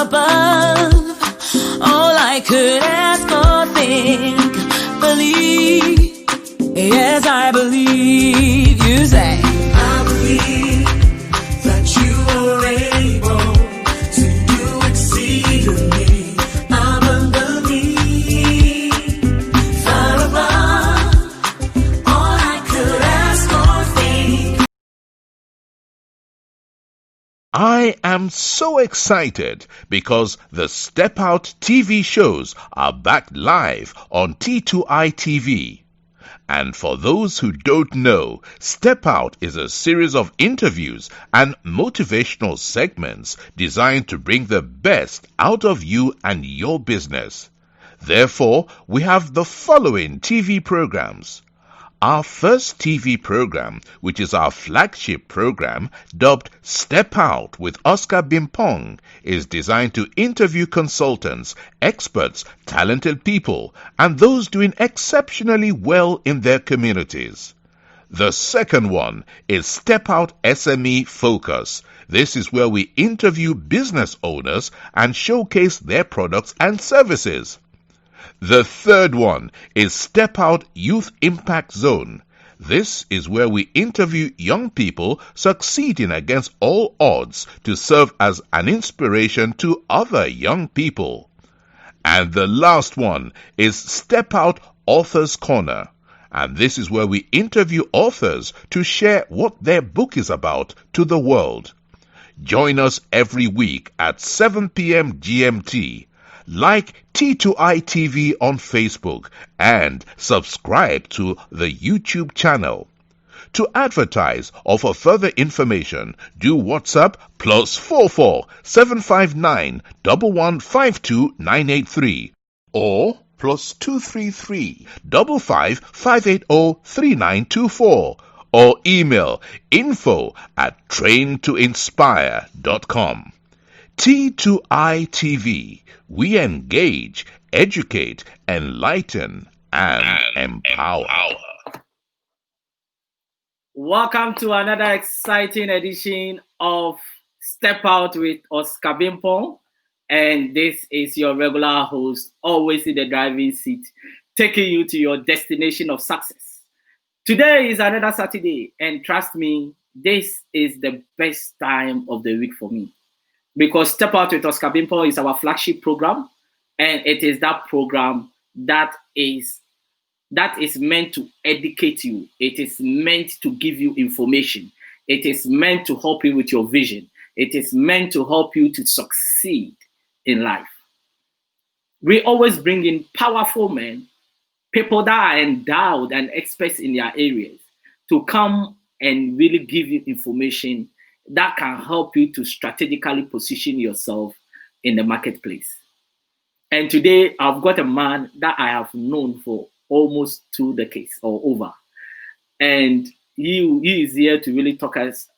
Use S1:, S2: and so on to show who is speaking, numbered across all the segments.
S1: above. All I could ask or think, believe. Yes, I believe. You say, I believe that you are able to do exceedingly abundantly, far above all I could ask or think.
S2: I am so excited because the Step Out TV shows are back live on T2i TV. And for those who don't know, Step Out is a series of interviews and motivational segments designed to bring the best out of you and your business. Therefore, we have the following TV programs. Our first TV program, which is our flagship program, dubbed Step Out with Oscar Bimpong, is designed to interview consultants, experts, talented people, and those doing exceptionally well in their communities. The second one is Step Out SME Focus. This is where we interview business owners and showcase their products and services. The third one is Step Out Youth Impact Zone. This is where we interview young people succeeding against all odds to serve as an inspiration to other young people. And the last one is Step Out Authors Corner. And this is where we interview authors to share what their book is about to the world. Join us every week at 7 p.m. GMT. Like T2i TV on Facebook and subscribe to the YouTube channel. To advertise or for further information, do WhatsApp +44 759 1152 983 or +233 55 580 3924 or email info@traintoinspire.com. T2i TV. We engage, educate, enlighten, and empower.
S3: Welcome to another exciting edition of Step Out with Oscar Bimpong. And this is your regular host, always in the driving seat, taking you to your destination of success. Today is another Saturday, and trust me, this is the best time of the week for me. Because Step Out with Oscar Bimpong is our flagship program, and it is that program that is meant to educate you. It is meant to give you information. It is meant to help you with your vision. It is meant to help you to succeed in life. We always bring in powerful men, people that are endowed and experts in their areas, to come and really give you information that can help you to strategically position yourself in the marketplace. And today, I've got a man that I have known for almost 2 decades or over. And he is here to really talk us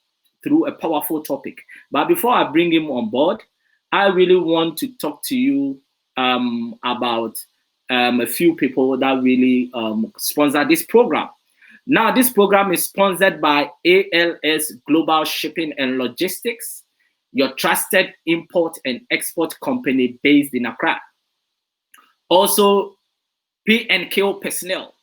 S3: through a powerful topic. But before I bring him on board, I really want to talk to you about a few people that really sponsor this program. Now, this program is sponsored by ALS Global Shipping and Logistics, your trusted import and export company based in Accra. Also, P&Q Personnel,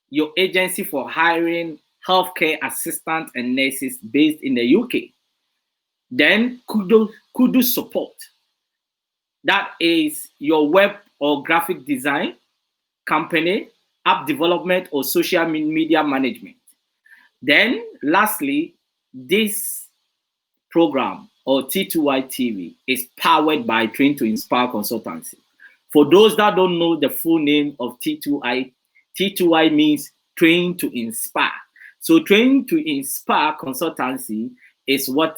S3: your agency for hiring healthcare assistants and nurses based in the UK. Then, Kudu Support. That is your web or graphic design company, app development, or social media management. Then, lastly, this program, or T2i TV, is powered by Train to Inspire Consultancy. For those that don't know the full name of T2i, T2i means Train to Inspire. So Train to Inspire Consultancy is what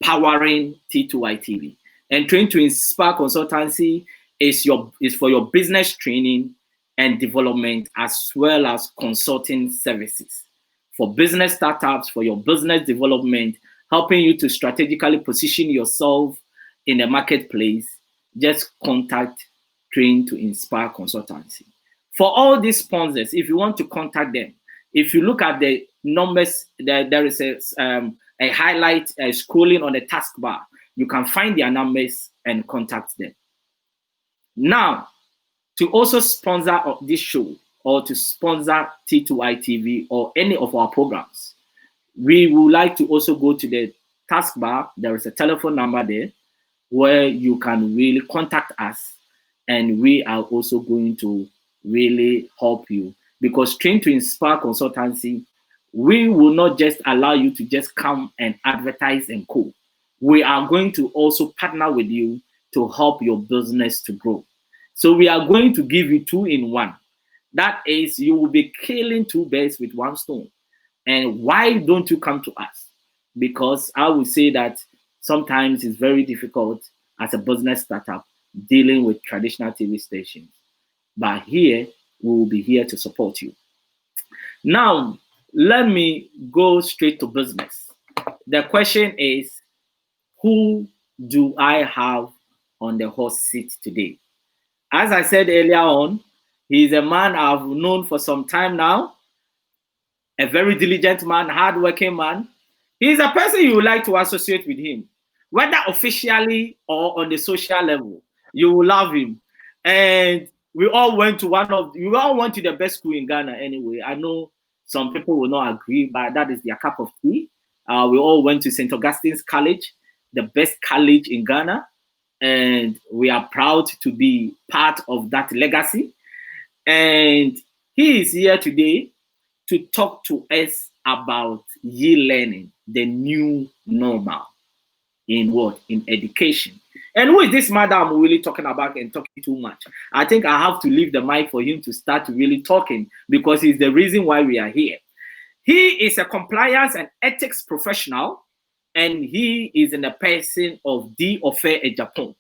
S3: powering T2i TV. And Train to Inspire Consultancy is for your business training and development, as well as consulting services for business startups, for your business development, helping you to strategically position yourself in the marketplace. Just contact Train to Inspire Consultancy. For all these sponsors, if you want to contact them, if you look at the numbers, there is a highlight scrolling on the taskbar. you can find their numbers and contact them. Now, to also sponsor this show or to sponsor T2i TV or any of our programs, we would like to also go to the taskbar. There is a telephone number there where you can really contact us, and we are also going to really help you, because Train to Inspire Consultancy, we will not just allow you to just come and advertise and co. We are going to also partner with you to help your business to grow. So we are going to give you 2-in-1. That is, you will be killing 2 birds with 1 stone. And why don't you come to us? Because I would say that sometimes it's very difficult as a business startup dealing with traditional TV stations. But here, we will be here to support you. Now, let me go straight to business. The question is, who do I have on the hot seat today? As I said earlier on, he's a man I've known for some time now, a very diligent man, hardworking man. He's a person you would like to associate with him, whether officially or on the social level. You will love him. And we all went to the best school in Ghana anyway. I know some people will not agree, but that is their cup of tea. We all went to St. Augustine's College, the best college in Ghana. And we are proud to be part of that legacy. And he is here today to talk to us about e-learning, the new normal in what? In education. And who is this man that I'm really talking about and talking too much? I think I have to leave the mic for him to start really talking, because he's the reason why we are here. He is a compliance and ethics professional, and he is in the person of Offei Agyepong.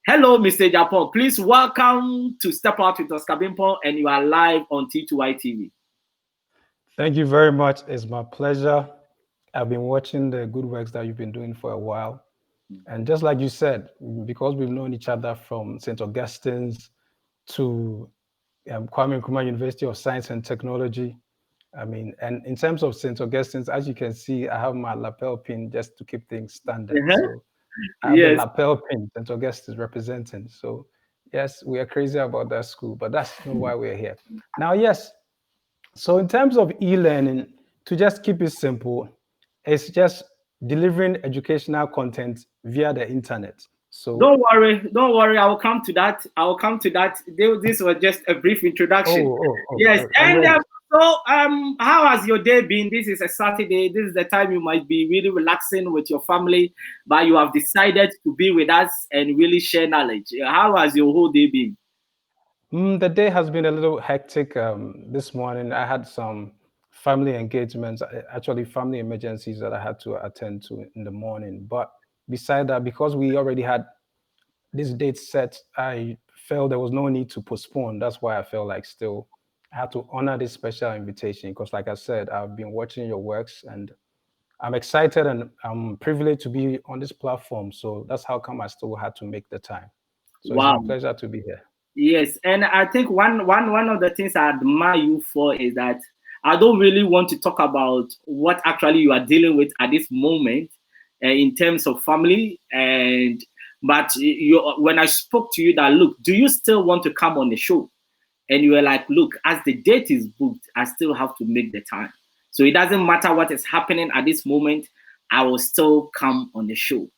S3: Hello, Mr. Agyepong. Please welcome to Step Out with Bimpong, and you are live on T2i TV.
S4: Thank you very much. It's my pleasure. I've been watching the good works that you've been doing for a while. And just like you said, because we've known each other from St. Augustine's to Kwame Nkrumah University of Science and Technology. I mean, and in terms of St. Augustine's, as you can see, I have my lapel pin just to keep things standard. So I have the lapel pin, St. Augustine's representing. So yes, we are crazy about that school, but that's not why we're here. Now, yes. So in terms of e-learning, to just keep it simple, it's just delivering educational content via the internet. So
S3: don't worry. I will come to that. This was just a brief introduction. Yes, and so how has your day been? This is a Saturday. This is the time you might be really relaxing with your family, but you have decided to be with us and really share knowledge. How has your whole day been?
S4: The day has been a little hectic. This morning, I had some family engagements, actually family emergencies that I had to attend to in the morning. But beside that, because we already had this date set, I felt there was no need to postpone. That's why I felt like still I had to honor this special invitation, because like I said, I've been watching your works and I'm excited and I'm privileged to be on this platform. So that's how come I still had to make the time. So It's my pleasure to be here.
S3: Yes, and I think one of the things I admire you for is that I don't really want to talk about what actually you are dealing with at this moment in terms of family, but when I spoke to you that, look, do you still want to come on the show? And you were like, look, as the date is booked, I still have to make the time. So it doesn't matter what is happening at this moment, I will still come on the show.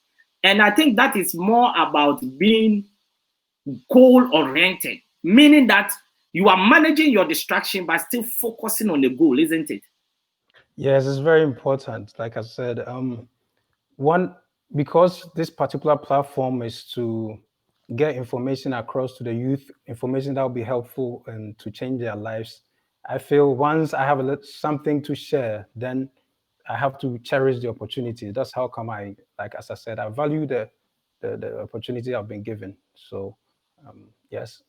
S3: And I think that is more about being goal-oriented, meaning that you are managing your distraction but still focusing on the goal, isn't it?
S4: Yes, it's very important. Like I said, because this particular platform is to get information across to the youth, information that will be helpful and to change their lives. I feel once I have something to share, then I have to cherish the opportunity. That's how come as I said, I value the opportunity I've been given. So yes,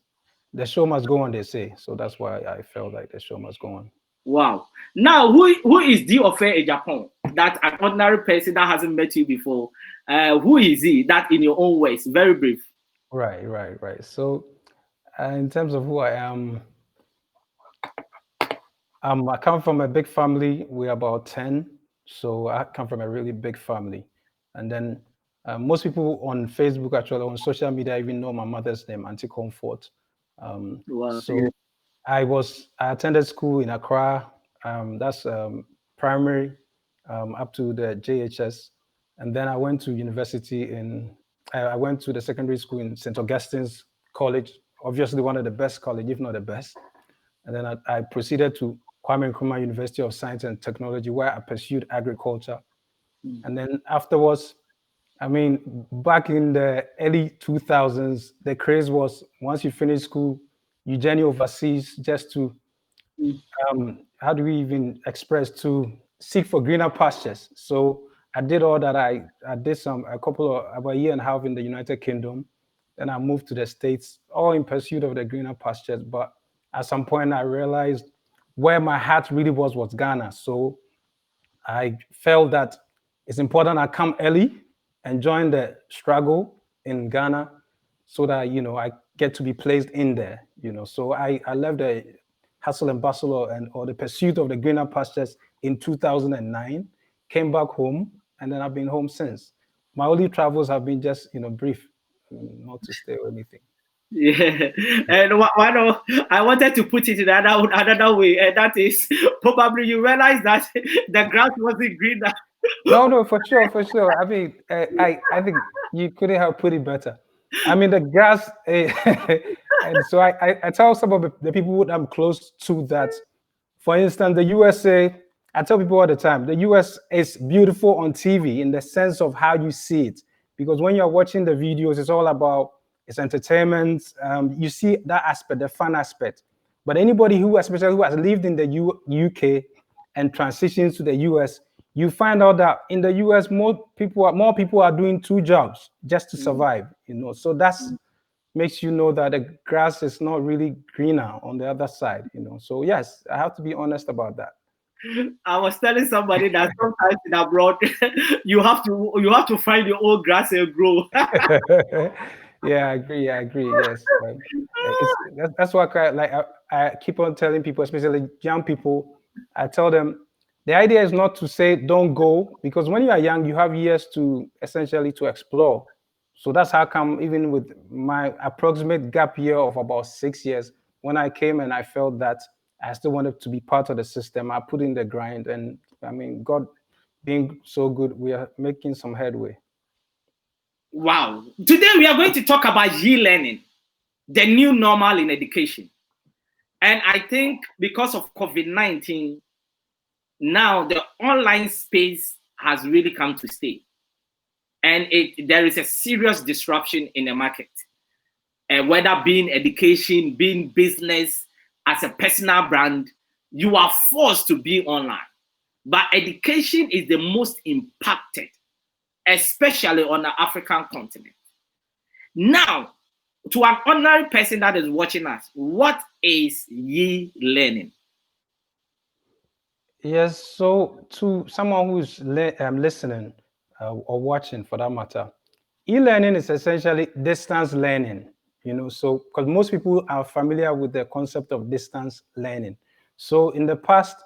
S4: the show must go on, they say. So that's why I felt like the show must go on.
S3: Wow. Now, who is Offei Agyepong? That an ordinary person that hasn't met you before. Who is he? That in your own ways, very brief.
S4: Right. So in terms of who I am, I come from a big family. We're about 10. So I come from a really big family. And then Most people on Facebook, actually on social media, even know my mother's name, Auntie Comfort.
S3: Wow.
S4: So I attended school in Accra. That's primary up to the JHS, and then I went to university I went to the secondary school in St. Augustine's College, obviously one of the best college, if not the best. And then I proceeded to Kwame Nkrumah University of Science and Technology, where I pursued agriculture. And then afterwards, I mean, back in the early 2000s, the craze was once you finish school, you journey overseas just to, how do we even express, to seek for greener pastures. So I did all that. I did about a year and a half in the United Kingdom. Then I moved to the States, all in pursuit of the greener pastures. But at some point, I realized where my heart really was Ghana. So I felt that it's important I come early and join the struggle in Ghana so that, I get to be placed in there, So I left the hustle and bustle or the pursuit of the greener pastures in 2009, came back home, and then I've been home since. My only travels have been just, brief, not to stay or anything.
S3: Yeah, and I wanted to put it in another way, and that is probably you realize that the grass wasn't greener.
S4: No, for sure. I mean, I think you couldn't have put it better. I mean, the grass, and so I tell some of the people that I'm close to that, for instance, the USA, I tell people all the time, the US is beautiful on TV in the sense of how you see it. Because when you're watching the videos, it's all about, it's entertainment. You see that aspect, the fun aspect. But anybody especially who has lived in the UK and transitions to the US, you find out that in the US, more people are doing two jobs just to survive, So that's makes you know that the grass is not really greener on the other side, So yes, I have to be honest about that.
S3: I was telling somebody that sometimes in abroad, you have to find your own grass and grow.
S4: Yeah, I agree. Yes, that's why I keep on telling people, especially young people. I tell them the idea is not to say don't go, because when you are young, you have years to essentially to explore. So that's how come even with my approximate gap year of about 6 years, when I came and I felt that I still wanted to be part of the system, I put in the grind, and I mean, God being so good, we are making some headway.
S3: Wow. Today we are going to talk about e-learning, the new normal in education. And I think because of COVID-19, now the online space has really come to stay. And there is a serious disruption in the market. Whether being education, being business, as a personal brand, you are forced to be online. But education is the most impacted, especially on the African continent. Now, to an ordinary person that is watching us, what is e-learning?
S4: Yes, so to someone who's listening or watching for that matter, e-learning is essentially distance learning, so because most people are familiar with the concept of distance learning. So in the past,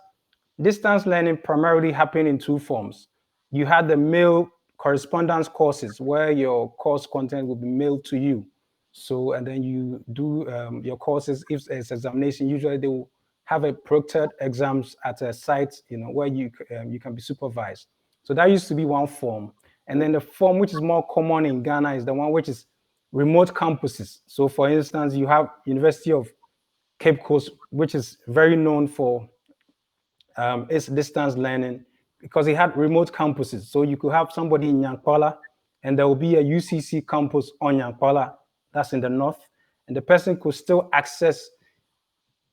S4: distance learning primarily happened in two forms. You had the mail correspondence courses where your course content will be mailed to you. So, and then you do your courses. If it's examination, usually they will have a proctored exams at a site, where you can be supervised. So that used to be one form. And then the form which is more common in Ghana is the one which is remote campuses. So for instance, you have University of Cape Coast, which is very known for its distance learning because it had remote campuses. So you could have somebody in Nyankpala and there will be a UCC campus on Nyankpala, that's in the north, and the person could still access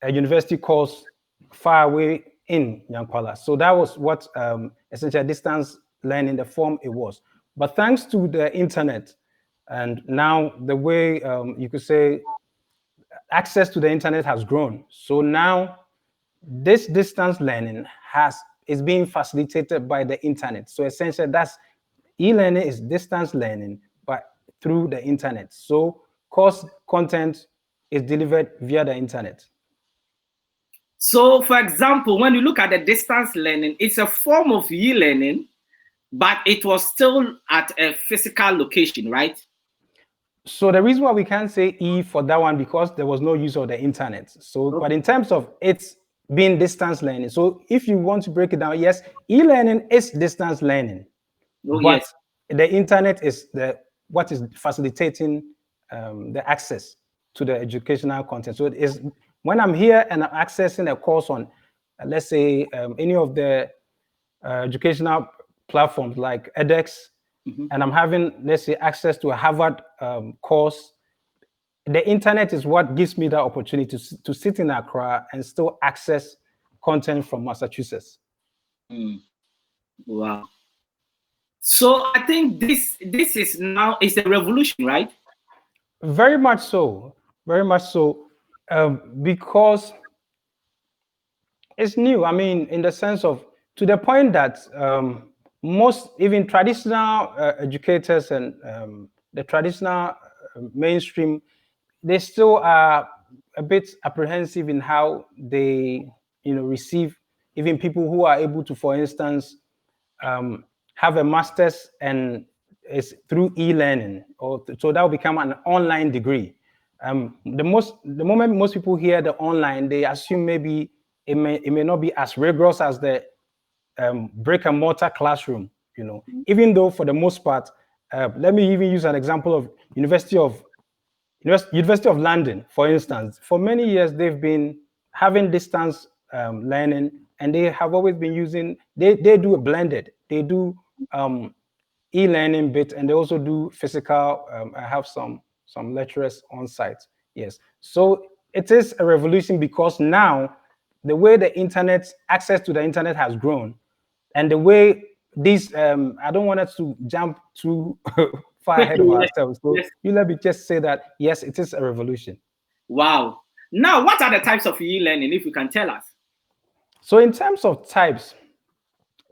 S4: a university course far away in Nyankpala. So that was what essentially distance learning, the form it was. But thanks to the internet, and now the way you could say access to the internet has grown. So now this distance learning is being facilitated by the internet. So essentially that's e-learning is distance learning, but through the internet. So course content is delivered via the internet.
S3: So, for example, when you look at the distance learning, it's a form of e-learning, but it was still at a physical location, right?
S4: So the reason why we can't say E for that one, because there was no use of the internet. So, but in terms of it's being distance learning, so if you want to break it down, yes, e-learning is distance learning,
S3: Oh,
S4: but
S3: yes.
S4: the internet is what is facilitating the access to the educational content. So it is when I'm here and I'm accessing a course on, let's say, any of the educational platforms like edX, and I'm having, let's say, access to a Harvard course. The internet is what gives me that opportunity to sit in Accra and still access content from Massachusetts.
S3: Wow. So I think this is now is a revolution, right?
S4: Very much so, because it's new. I mean, in the sense of, to the point that most even traditional educators and the traditional mainstream, they still are a bit apprehensive in how they, receive even people who are able to, for instance, have a master's and it's through e-learning, or so that will become an online degree. The moment most people hear the online, they assume maybe it may not be as rigorous as the brick and mortar classroom. Even though for the most part, let me even use an example of University of London, for instance. For many years, they've been having distance learning, and they have always been using, they do a blended. They do e-learning bit, and they also do physical. I have some lecturers on site. Yes. So it is a revolution, because now the way the internet, access to the internet has grown, and the way these, I don't want us to jump too far ahead of
S3: Yes,
S4: ourselves. So
S3: yes.
S4: you let me just say that, yes, it is a revolution.
S3: Wow. Now, what are the types of e-learning, if you can tell us?
S4: So in terms of types,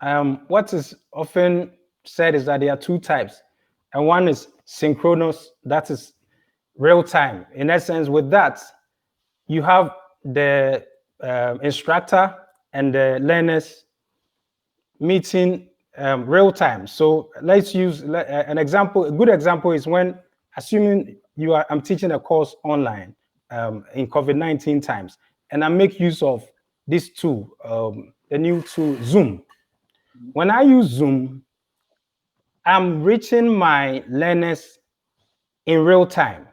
S4: what is often said is that there are two types, and one is synchronous, that is real time. In essence, with that, you have the instructor and the learners meeting real time. So let's use an example. A good example is when, assuming I'm teaching a course online in COVID-19 times, and I make use of this tool, the new tool, Zoom. When I use Zoom, I'm reaching my learners in real time.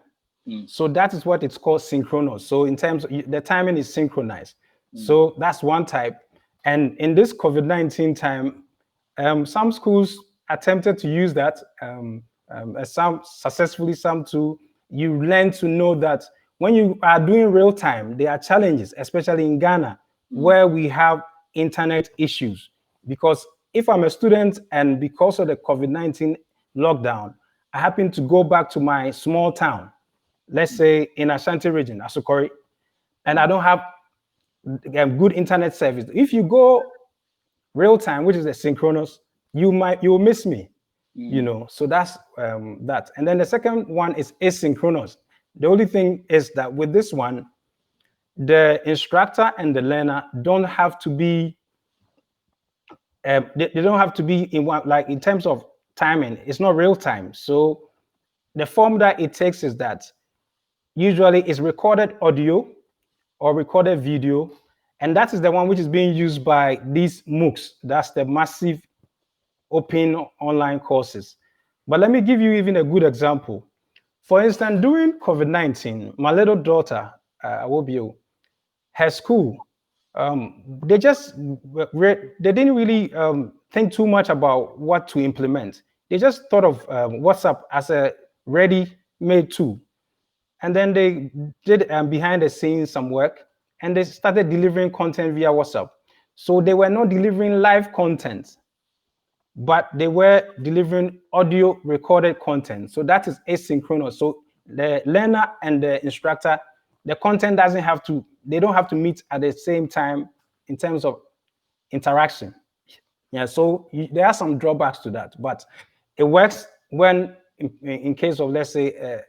S4: So that is what it's called synchronous. So in terms of the timing is synchronized. So that's one type. And in this COVID-19 time, some schools attempted to use that, some successfully, some too. You learn to know that when you are doing real time, there are challenges, especially in Ghana, where we have internet issues. Because if I'm a student and because of the COVID-19 lockdown, I happen to go back to my small town, let's say in Ashanti region, Asukori, and I don't have good internet service. If you go real time, which is the synchronous, you will miss me. So that's that. And then the second one is asynchronous. The only thing is that with this one, the instructor and the learner don't have to be they don't have to be in one, like in terms of timing, it's not real time. So the form that it takes is that usually it's recorded audio or recorded video, and that is the one which is being used by these MOOCs. That's the massive open online courses. But let me give you even a good example. For instance, during COVID-19, my little daughter, Awobio, her school, they didn't really think too much about what to implement. They just thought of WhatsApp as a ready-made tool. And then they did behind the scenes some work, and they started delivering content via WhatsApp. So they were not delivering live content, but they were delivering audio recorded content. So that is asynchronous. So the learner and the instructor, the content they don't have to meet at the same time in terms of interaction. Yeah, so there are some drawbacks to that, but it works when, in case of, let's say,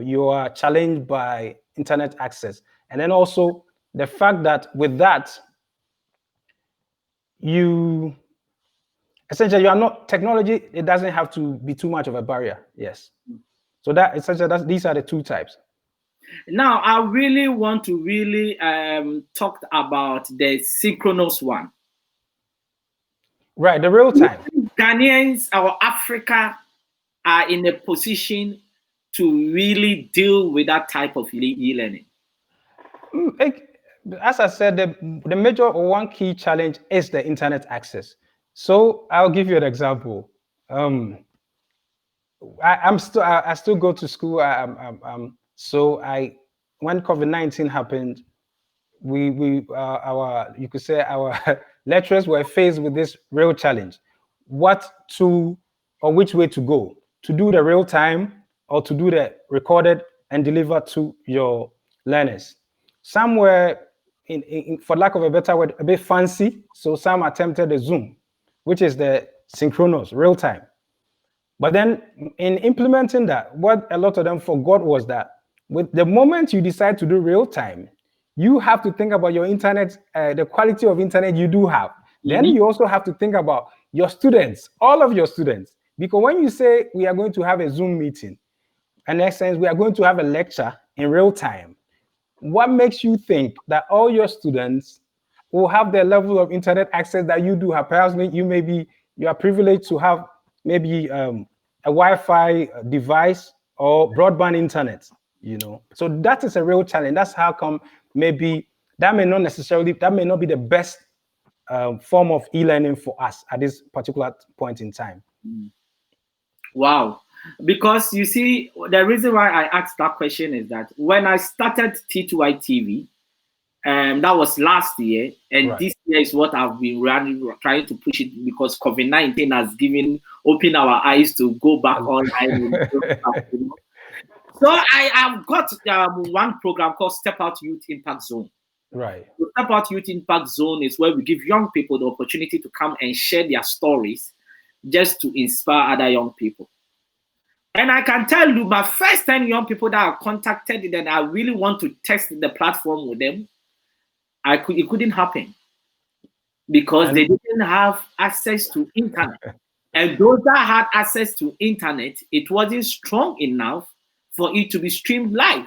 S4: you are challenged by internet access. And then also the fact that with that, essentially, you are not technology. It doesn't have to be too much of a barrier. Yes. So that essentially, these are the two types.
S3: Now, I really want to talk about the synchronous one.
S4: Right, the real time.
S3: Ghanaians or Africa are in a position to really deal with that type of e-learning.
S4: As I said, the major or one key challenge is the internet access. So I'll give you an example. I still go to school. When COVID-19 happened, you could say our lecturers were faced with this real challenge: what to or which way to go, to do the real time or to do the recorded and deliver to your learners. Some were, for lack of a better word, a bit fancy. So some attempted the Zoom, which is the synchronous real time. But then in implementing that, what a lot of them forgot was that with the moment you decide to do real time, you have to think about your internet, the quality of internet you do have. Then you also have to think about your students, all of your students. Because when you say we are going to have a Zoom meeting, in essence, we are going to have a lecture in real time, what makes you think that all your students will have the level of internet access that you do have? Perhaps you are privileged to have maybe a Wi-Fi device or broadband internet, So that is a real challenge. That's how come maybe that may not be the best form of e-learning for us at this particular point in time.
S3: Wow. Because you see, the reason why I asked that question is that when I started T2i TV, that was last year, and this year is what I've been trying to push it, because COVID-19 has opened our eyes to go back online. So I have got one program called Step Out Youth Impact Zone.
S4: Right.
S3: The Step Out Youth Impact Zone is where we give young people the opportunity to come and share their stories just to inspire other young people. And I can tell you, my first 10 young people that I contacted that I really want to test the platform with them, it couldn't happen because they didn't have access to internet. And those that had access to internet, it wasn't strong enough for it to be streamed live.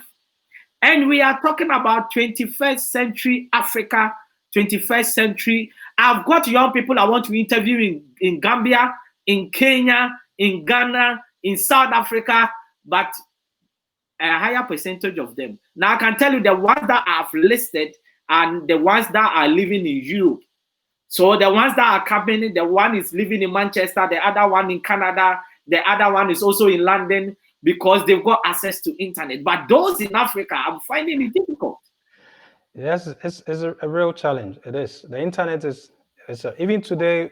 S3: And we are talking about 21st century Africa, 21st century. I've got young people I want to interview in Gambia, in Kenya, in Ghana, in South Africa, but a higher percentage of them. Now I can tell you the ones that I've listed and the ones that are living in Europe. So the ones that are coming, the one is living in Manchester, the other one in Canada, the other one is also in London, because they've got access to internet. But those in Africa, I'm finding it difficult.
S4: Yes, it's a real challenge. It is. The internet even today.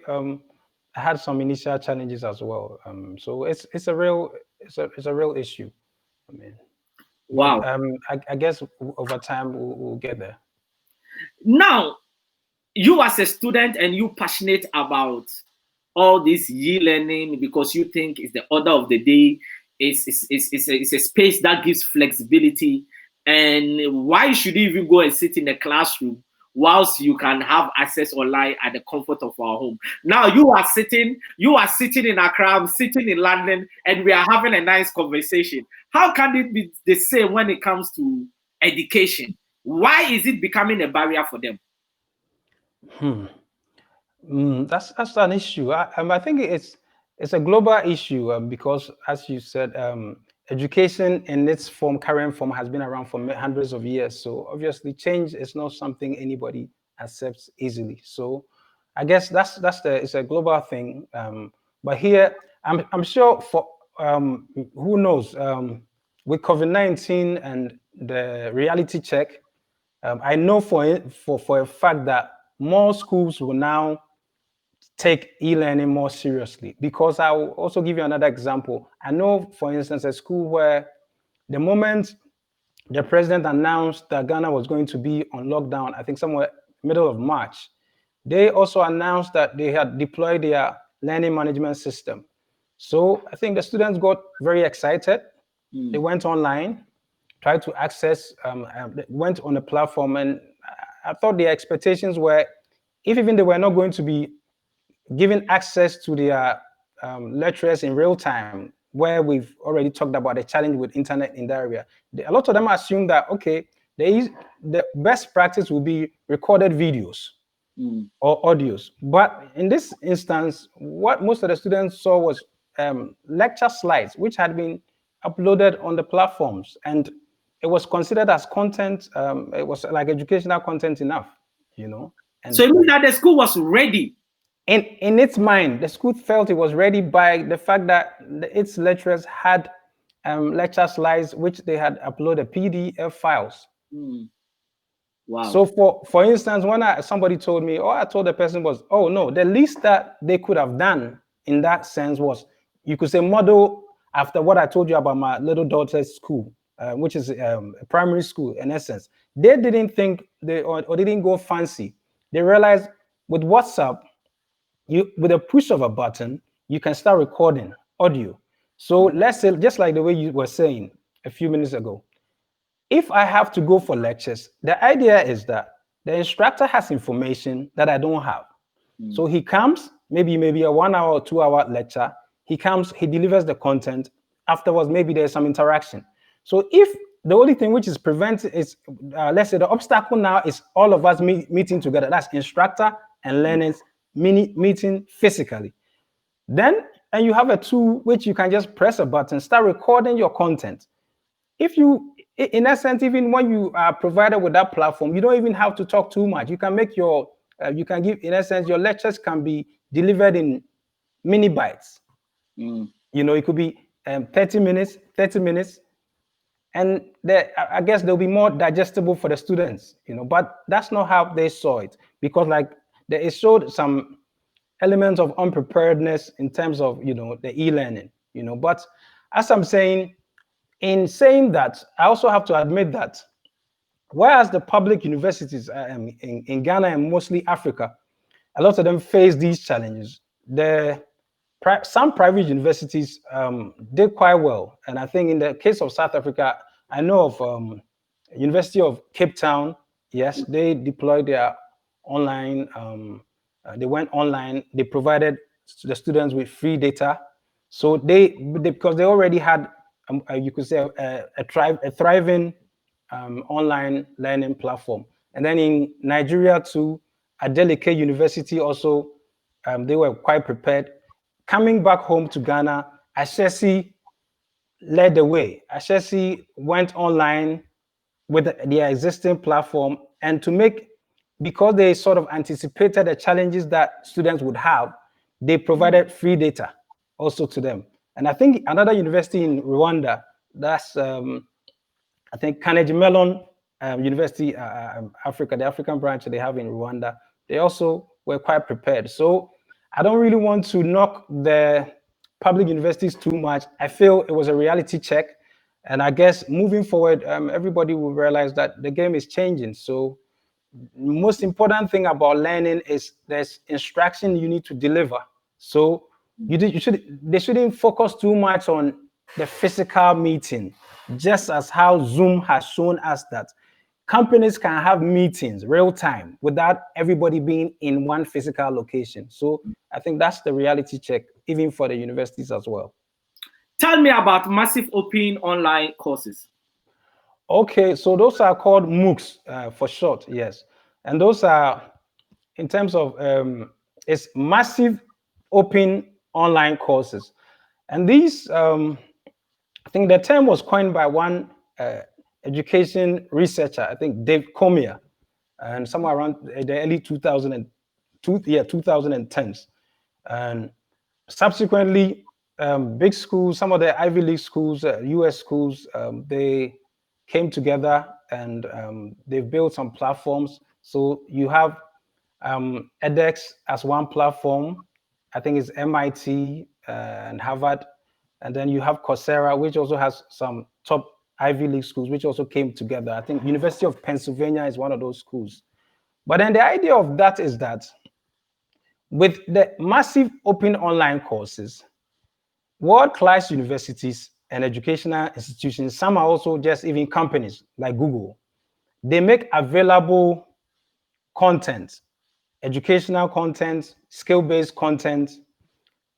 S4: I had some initial challenges as well. So it's a real issue. I mean,
S3: wow.
S4: I guess over time we'll get there.
S3: Now, you as a student and you passionate about all this e-learning because you think it's the order of the day. It's a space that gives flexibility. And why should you even go and sit in a classroom whilst you can have access online at the comfort of our home? Now you are sitting in Accra, I'm sitting in London, and we are having a nice conversation. How can it be the same when it comes to education? Why is it becoming a barrier for them?
S4: That's an issue. I think it's a global issue because, as you said, education in its current form has been around for hundreds of years. So obviously, change is not something anybody accepts easily. So I guess it's a global thing. But here, I'm sure for who knows, with COVID-19 and the reality check, I know for a fact that more schools will now take e-learning more seriously, because I will also give you another example. I know, for instance, a school where the moment the president announced that Ghana was going to be on lockdown, I think somewhere middle of March, they also announced that they had deployed their learning management system. So I think the students got very excited. They went online, tried to access, went on the platform, and I thought their expectations were, if even they were not going to be giving access to their lecturers in real time, where we've already talked about the challenge with internet in that area. A lot of them assume that, okay, the best practice will be recorded videos or audios. But in this instance, what most of the students saw was lecture slides, which had been uploaded on the platforms, and it was considered as content. It was like educational content enough, you know. And
S3: so it means that the school was ready.
S4: In its mind, the school felt it was ready by the fact that its lecturers had lecture slides which they had uploaded PDF files.
S3: Wow.
S4: So for instance, when somebody told me, I told the person was, oh no, the least that they could have done in that sense was, you could say, model after what I told you about my little daughter's school, which is a primary school in essence. They didn't think or didn't go fancy. They realized with WhatsApp, with a push of a button, you can start recording audio. So let's say, just like the way you were saying a few minutes ago, if I have to go for lectures, the idea is that the instructor has information that I don't have. So he comes, maybe a 1 hour or 2 hour lecture. He comes, he delivers the content. Afterwards, maybe there's some interaction. So if the only thing which is prevented is, let's say the obstacle now is all of us meeting together, that's instructor and learners meeting physically. Then, and you have a tool which you can just press a button, start recording your content. If you, in essence, even when you are provided with that platform, you don't even have to talk too much. You can make your, you can give, in essence, your lectures can be delivered in mini bites. You know, it could be 30 minutes, and I guess they'll be more digestible for the students, you know, but that's not how they saw it, because like it showed some elements of unpreparedness in terms of, you know, the e-learning, you know. But as I'm saying, in saying that, I also have to admit that whereas the public universities in Ghana and mostly Africa, a lot of them face these challenges, some private universities did quite well. And I think in the case of South Africa, I know of University of Cape Town. Yes, they deployed their online, they went online, they provided the students with free data. So because they already had, you could say, a thriving online learning platform. And then in Nigeria too, Adeleke University also, they were quite prepared. Coming back home to Ghana, Ashesi led the way. Ashesi went online with their existing platform, and because they sort of anticipated the challenges that students would have, they provided free data also to them. And I think another university in Rwanda, that's I think Carnegie Mellon University, Africa, the African branch they have in Rwanda, they also were quite prepared. So I don't really want to knock the public universities too much. I feel it was a reality check. And I guess moving forward, everybody will realize that the game is changing. So most important thing about learning is there's instruction you need to deliver. So they shouldn't focus too much on the physical meeting, just as how Zoom has shown us that companies can have meetings real time without everybody being in one physical location. So I think that's the reality check, even for the universities as well.
S3: Tell me about massive open online courses.
S4: Okay, so those are called MOOCs for short, yes. And those are, in terms of, it's massive open online courses. And these, I think the term was coined by one education researcher, I think Dave Cormier, and somewhere around the early 2010s. And subsequently, big schools, some of the Ivy League schools, US schools, they came together and they've built some platforms. So you have edX as one platform. I think it's MIT and Harvard. And then you have Coursera, which also has some top Ivy League schools, which also came together. I think University of Pennsylvania is one of those schools. But then the idea of that is that with the massive open online courses, world-class universities and educational institutions, some are also just even companies like Google, they make available content educational content, skill-based content,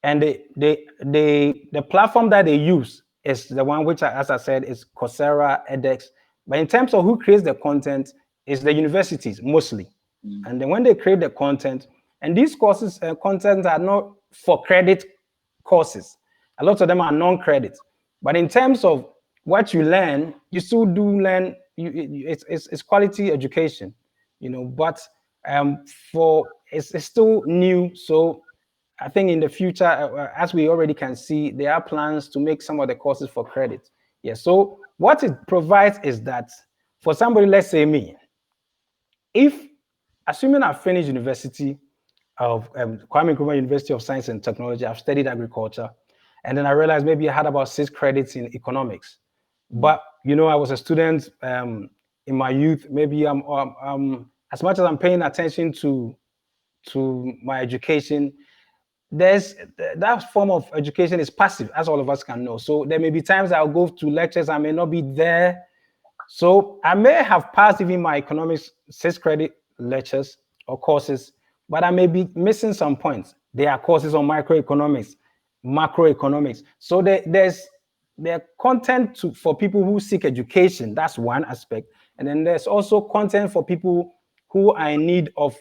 S4: and the platform that they use is the one which, as I said, is Coursera, edX. But in terms of who creates the content, is the universities mostly. And then when they create the content, and these courses content are not for credit courses. A lot of them are non-credit. But in terms of what you learn, you still do learn. It's quality education, But it's still new, so I think in the future, as we already can see, there are plans to make some of the courses for credit. Yeah. So what it provides is that for somebody, let's say me, if assuming I've finished university of Kwame Nkrumah University of Science and Technology, I've studied agriculture, and then I realized maybe I had about 6 credits in economics. But I was a student in my youth. Maybe I'm as much as I'm paying attention to my education, there's that form of education is passive, as all of us can know. So there may be times I'll go to lectures, I may not be there. So I may have passed even my economics 6 credit lectures or courses, but I may be missing some points. There are courses on microeconomics, macroeconomics. So there's content for people who seek education. That's one aspect. And then there's also content for people who are in need of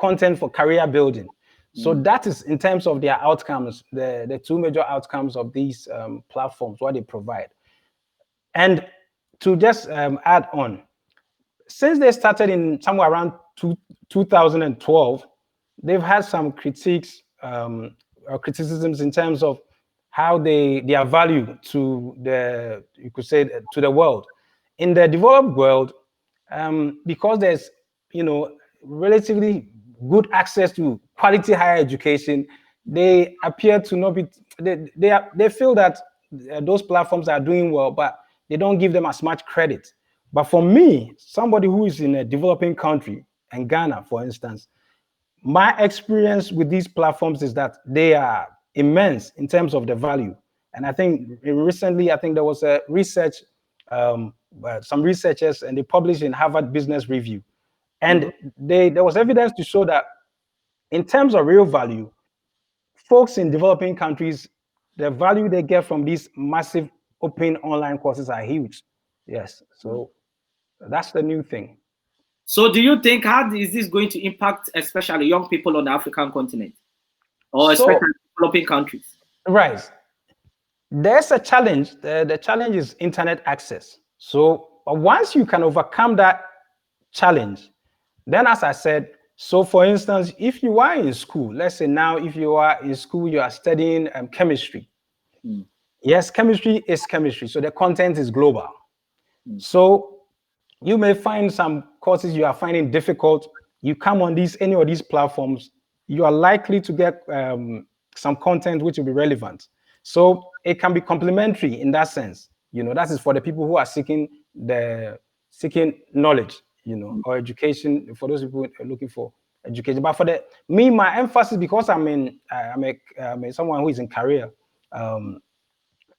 S4: content for career building. So that is in terms of their outcomes, the 2 major outcomes of these platforms, what they provide. And to just add on, since they started in somewhere around 2012, they've had some critiques or criticisms in terms of how their value to to the world. In the developed world, because there's relatively good access to quality higher education, they appear to not be. They feel that those platforms are doing well, but they don't give them as much credit. But for me, somebody who is in a developing country, and Ghana, for instance, my experience with these platforms is that they are immense in terms of the value. And I think recently, there was a research, some researchers, and they published in Harvard Business Review. And there was evidence to show that in terms of real value, folks in developing countries, the value they get from these massive open online courses are huge. Yes. So that's the new thing.
S3: So do you think how is this going to impact especially young people on the African continent or especially developing countries?
S4: Right. There's a challenge. The challenge is internet access. So once you can overcome that challenge, then as I said, so for instance, if you are in school, let's say now if you are in school, you are studying chemistry. Yes, chemistry is chemistry. So the content is global. So you may find some courses you are finding difficult. You come on any of these platforms, you are likely to get some content which will be relevant. So it can be complementary in that sense. That is for the people who are seeking knowledge, or education, for those people who are looking for education. But for my emphasis, because I'm someone who is in career,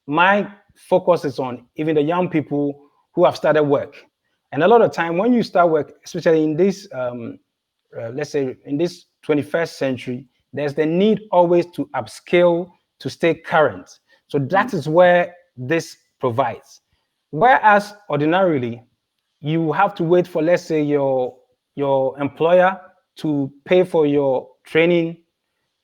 S4: my focus is on even the young people who have started work. And a lot of time when you start work, especially in this, let's say in this 21st century, there's the need always to upskill, to stay current. So that is where this provides. Whereas ordinarily, you have to wait for, let's say, your employer to pay for your training.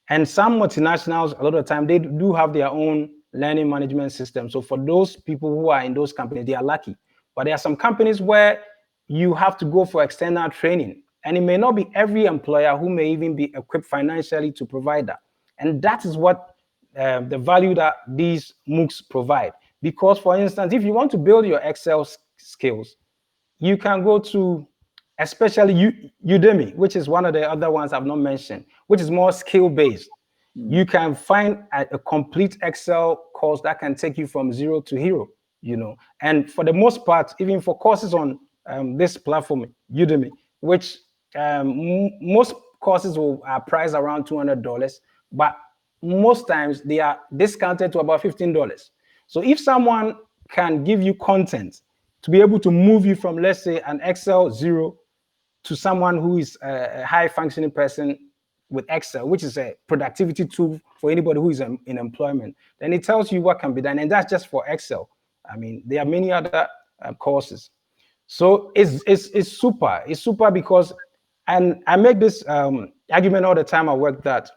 S4: And some multinationals, a lot of the time, they do have their own learning management system. So for those people who are in those companies, they are lucky. But there are some companies where you have to go for external training. And it may not be every employer who may even be equipped financially to provide that. And that is what the value that these MOOCs provide. Because, for instance, if you want to build your Excel skills, you can go to especially Udemy, which is one of the other ones I've not mentioned, which is more skill-based. You can find a complete Excel course that can take you from 0 to hero. And for the most part, even for courses on this platform, Udemy, which most courses are priced around $200, but most times they are discounted to about $15. So if someone can give you content to be able to move you from, let's say, an Excel 0 to someone who is a high functioning person with Excel, which is a productivity tool for anybody who is in employment, then it tells you what can be done. And that's just for Excel. I mean, there are many other courses. So it's super. It's super because, and I make this argument all the time at work that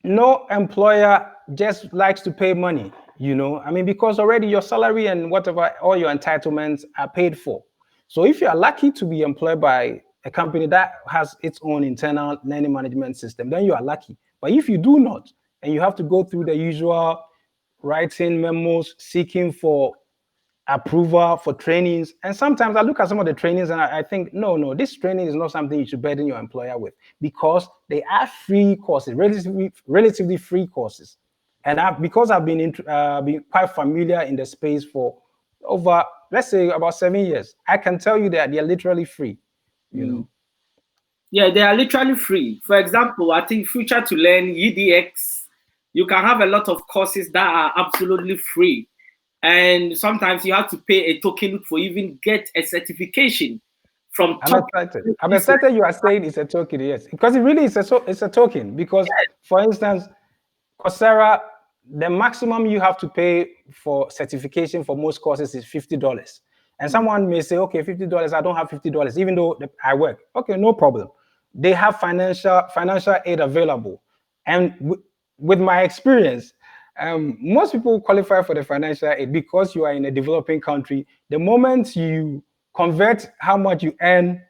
S4: no employer just likes to pay money, I mean, because already your salary and whatever, all your entitlements are paid for. So if you are lucky to be employed by a company that has its own internal learning management system, then you are lucky. But if you do not, and you have to go through the usual writing memos, seeking for approval for trainings. And sometimes I look at some of the trainings and I think, no, this training is not something you should burden your employer with, because they are free courses, relatively free courses. And because I've been quite familiar in the space for over, let's say, about 7 years, I can tell you that they're literally free, you know.
S3: Yeah, they are literally free. For example, I think Future to Learn, EDX, you can have a lot of courses that are absolutely free. And sometimes you have to pay a token for even get a certification from top.
S4: I'm excited you are saying it's a token, yes. Because it really is it's a token. Because, for instance, Coursera, the maximum you have to pay for certification for most courses is $50. And someone may say, okay, $50, I don't have $50, even though I work. Okay, no problem. They have financial aid available. And with my experience, most people qualify for the financial aid because you are in a developing country. The moment you convert how much you earn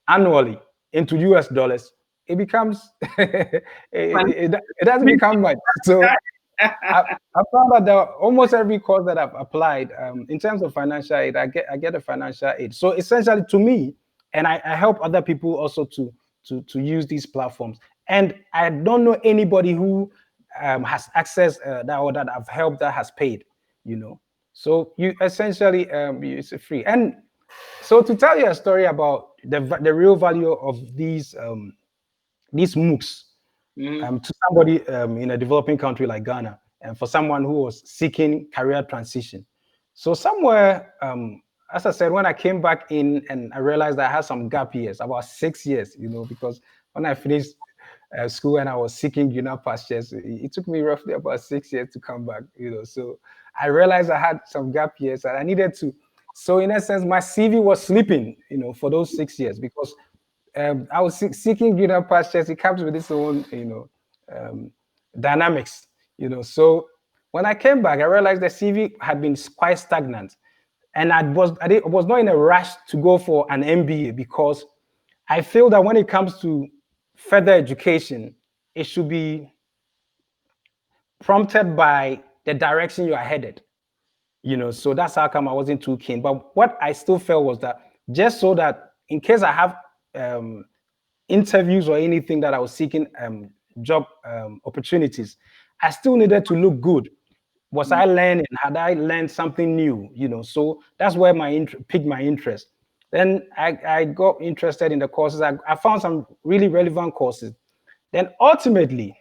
S4: annually into US dollars, it becomes, it doesn't become much. So I found that almost every course that I've applied, in terms of financial aid, I get a financial aid. So essentially, to me, and I help other people also to use these platforms. And I don't know anybody who has access that or that I've helped that has paid, So you essentially it's free. And so to tell you a story about the real value of these MOOCs, to somebody in a developing country like Ghana, and for someone who was seeking career transition. So somewhere, as I said, when I came back in and I realized I had some gap years, about 6 years, because when I finished school and I was seeking greener pastures, it took me roughly about 6 years to come back, So I realized I had some gap years and I needed to. So in essence, my CV was sleeping, for those 6 years, because I was seeking greener pastures. It comes with its own, dynamics, So when I came back, I realized the CV had been quite stagnant, and I was not in a rush to go for an MBA, because I feel that when it comes to further education, it should be prompted by the direction you are headed. So that's how come I wasn't too keen. But what I still felt was that just so that in case I have interviews or anything that I was seeking job opportunities, I still needed to look good. Was I learning? Had I learned something new? So that's where piqued my interest. Then I got interested in the courses. I found some really relevant courses. Then ultimately,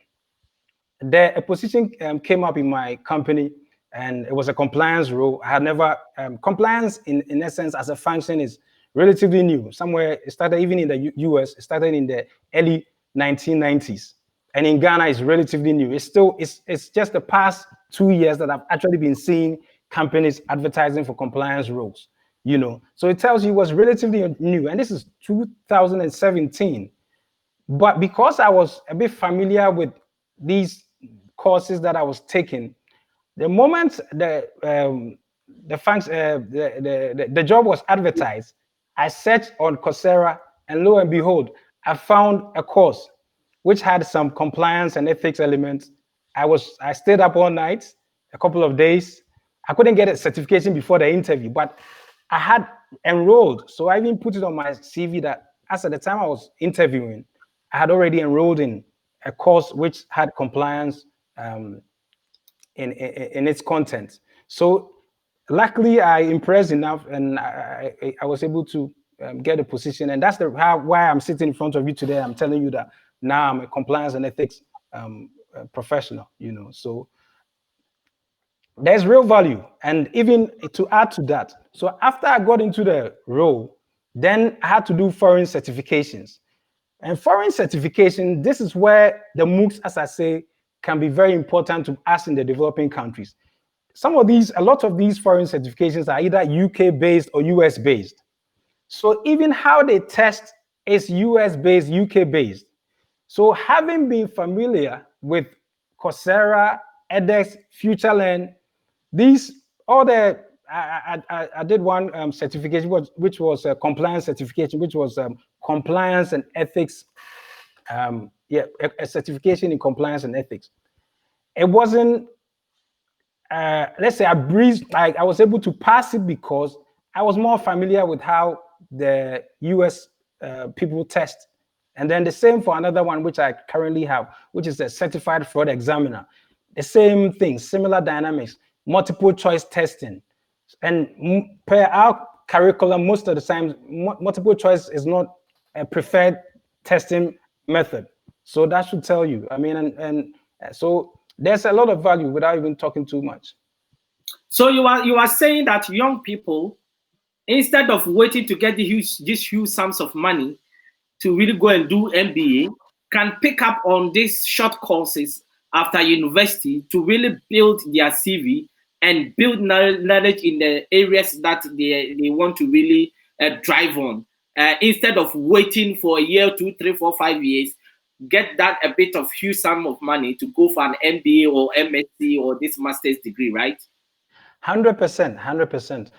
S4: a position came up in my company, and it was a compliance role. I had never, compliance in essence as a function is relatively new. Somewhere it started even in the US, it started in the early 1990s. And in Ghana, it's relatively new. It's just the past 2 years that I've actually been seeing companies advertising for compliance roles, So it tells you it was relatively new. And this is 2017. But because I was a bit familiar with these courses that I was taking, the moment the job was advertised, I searched on Coursera, and lo and behold, I found a course which had some compliance and ethics elements. I stayed up all night, a couple of days. I couldn't get a certification before the interview, but I had enrolled. So I even put it on my CV that as at the time I was interviewing, I had already enrolled in a course which had compliance in its content. So luckily I impressed enough, and I was able to get a position. And that's why I'm sitting in front of you today. I'm telling you that now I'm a compliance and ethics professional, So there's real value. And even to add to that, so after I got into the role, Then I had to do foreign certifications. And foreign certification, this is where the MOOCs, as I say, can be very important to us in the developing countries. A lot of these foreign certifications are either UK-based or US-based. So even how they test is US-based, UK-based. So having been familiar with Coursera, edX, FutureLearn, I did one certification, which was a compliance certification, which was compliance and ethics. A certification in compliance and ethics. It wasn't, let's say I breezed, like I was able to pass it because I was more familiar with how the US people test. And then the same for another one, which I currently have, which is a certified fraud examiner. The same thing, similar dynamics, multiple choice testing. And per our curriculum, most of the time, multiple choice is not a preferred testing method. So that should tell you. I mean, and so there's a lot of value without even talking too much.
S3: So you are saying that young people, instead of waiting to get these huge sums of money to really go and do MBA, can pick up on these short courses after university to really build their CV and build knowledge in the areas that they want to really drive on. Instead of waiting for a year, 2, 3, 4, 5 years, get that a bit of huge sum of money to go for an MBA or MSc or this master's degree, right?
S4: 100%, 100%.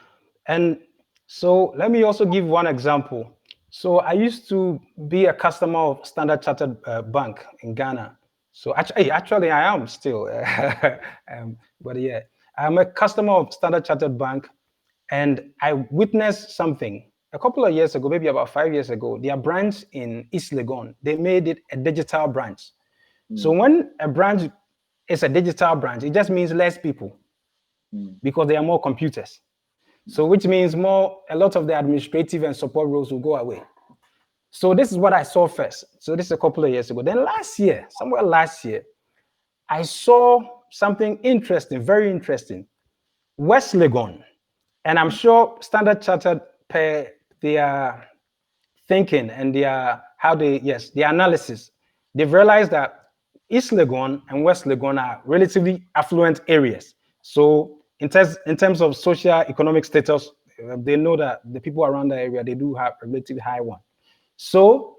S4: And so let me also give one example. So I used to be a customer of Standard Chartered Bank in Ghana. So actually I am still, but yeah, I'm a customer of Standard Chartered Bank, and I witnessed something a couple of years ago, maybe about 5 years ago. Their branch in East Legon, they made it a digital branch. So when a branch is a digital branch, it just means less people because there are more computers. So which means a lot of the administrative and support roles will go away. So this is what I saw first. So this is a couple of years ago. Then somewhere last year, I saw something interesting, very interesting. West Legon, and I'm sure Standard Chartered, per their thinking and their analysis, they've realized that East Legon and West Legon are relatively affluent areas. So in terms of socio-economic status, they know that the people around the area, they do have a relatively high one. So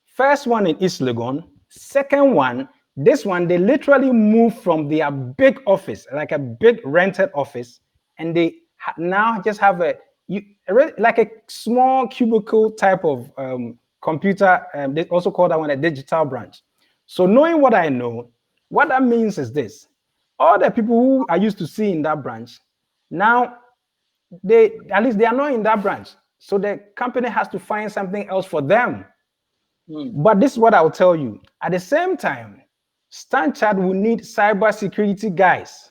S4: first one in East Legon, second one, this one, they literally moved from their big office, like a big rented office, and they now just have like a small cubicle type of computer. They also call that one a digital branch. So knowing what I know, what that means is this: all the people who I used to see in that branch, now at least they are not in that branch. So the company has to find something else for them. But this is what I'll tell you. At the same time, Stanchart will need cybersecurity guys,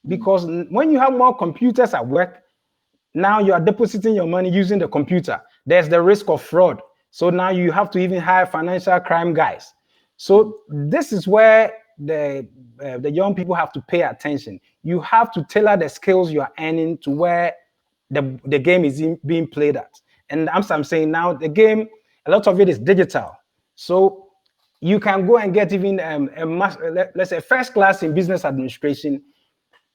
S4: because when you have more computers at work, now you are depositing your money using the computer. There's the risk of fraud. So now you have to even hire financial crime guys. So this is where the young people have to pay attention. You have to tailor the skills you are earning to where the game is being played at. And I'm saying now the game, a lot of it is digital. So you can go and get even let's say first class in business administration.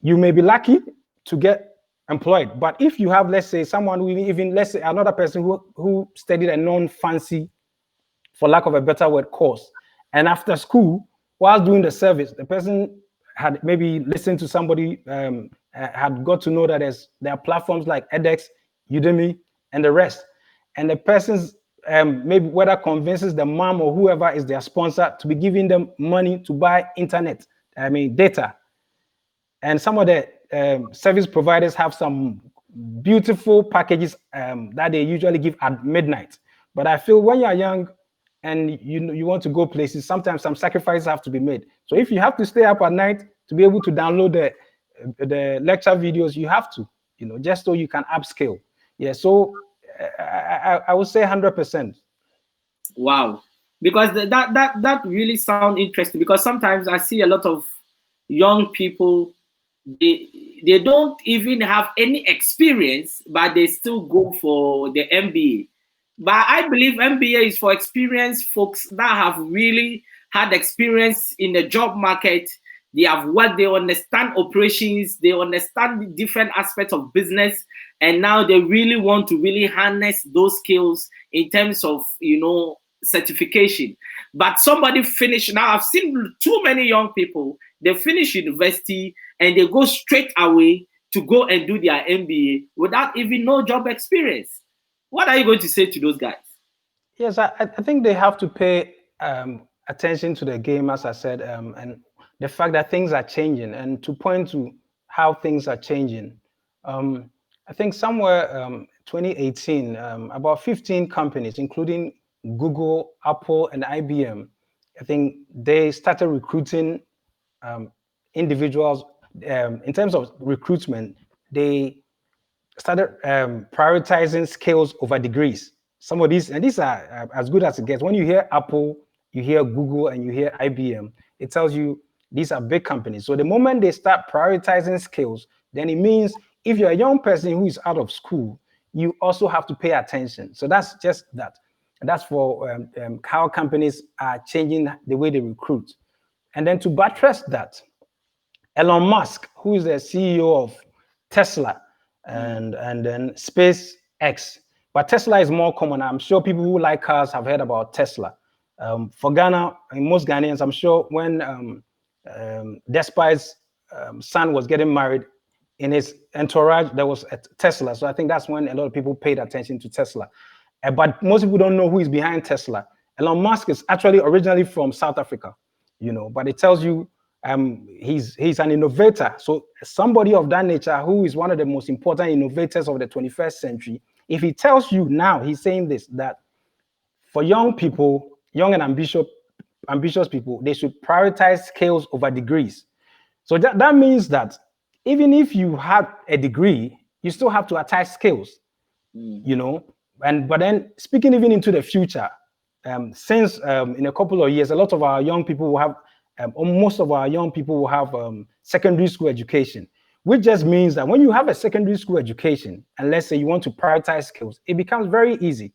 S4: You may be lucky to get employed, but if you have, let's say, someone who even, let's say, another person who studied a non-fancy, for lack of a better word, course, and after school, while doing the service, the person had maybe listened to somebody, had got to know that there are platforms like edX, Udemy, and the rest, and the person's maybe whether convinces the mom or whoever is their sponsor to be giving them money to buy data. And some of the service providers have some beautiful packages that they usually give at midnight. But I feel when you're young and you want to go places, sometimes some sacrifices have to be made. So if you have to stay up at night to be able to download the lecture videos, you have to, just so you can upscale. Yeah, so I would say 100%.
S3: Wow, because that really sounds interesting, because sometimes I see a lot of young people, they don't even have any experience, but they still go for the MBA. But I believe MBA is for experienced folks that have really had experience in the job market. They have worked, they understand operations, they understand the different aspects of business, and now they really want to really harness those skills in terms of, certification. But somebody finish, now I've seen too many young people, they finish university and they go straight away to go and do their MBA without even no job experience. What are you going to say to those guys?
S4: Yes, I think they have to pay attention to the game, as I said, and the fact that things are changing, and to point to how things are changing. I think somewhere 2018, about 15 companies, including Google, Apple, and IBM, I think they started recruiting individuals. In terms of recruitment, they started prioritizing skills over degrees. Some of these, and these are as good as it gets. When you hear Apple, you hear Google, and you hear IBM, it tells you these are big companies. So the moment they start prioritizing skills, then it means if you're a young person who is out of school, you also have to pay attention. So that's just that. And that's for how companies are changing the way they recruit. And then to buttress that, Elon Musk, who is the CEO of Tesla and then SpaceX. But Tesla is more common. I'm sure people who like cars have heard about Tesla. For Ghana, and most Ghanaians, I'm sure when Despite's son was getting married, in his entourage, there was a Tesla. So I think that's when a lot of people paid attention to Tesla. But most people don't know who is behind Tesla. Elon Musk is actually originally from South Africa, but it tells you he's an innovator. So somebody of that nature who is one of the most important innovators of the 21st century, if he tells you now, he's saying this, that for young people, young and ambitious people, they should prioritize skills over degrees. So that means that even if you have a degree, you still have to attach skills, but then speaking even into the future, since in a couple of years, a lot of our young people will have, most of our young people will have secondary school education, which just means that when you have a secondary school education, and let's say you want to prioritize skills, it becomes very easy.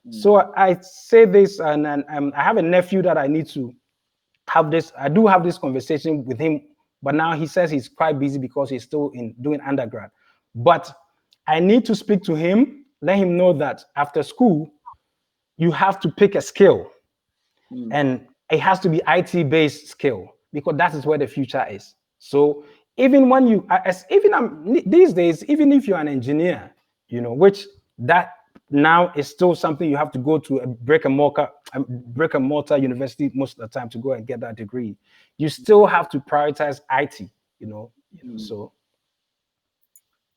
S4: So I say this, and I have a nephew that I need to have this. I do have this conversation with him, but now he says he's quite busy because he's still doing undergrad. But I need to speak to him, let him know that after school, you have to pick a skill, and it has to be IT-based skill, because that is where the future is. So even when you, these days, even if you're an engineer, which that now is still something you have to go to a brick and mortar university most of the time to go and get that degree. You still have to prioritize IT,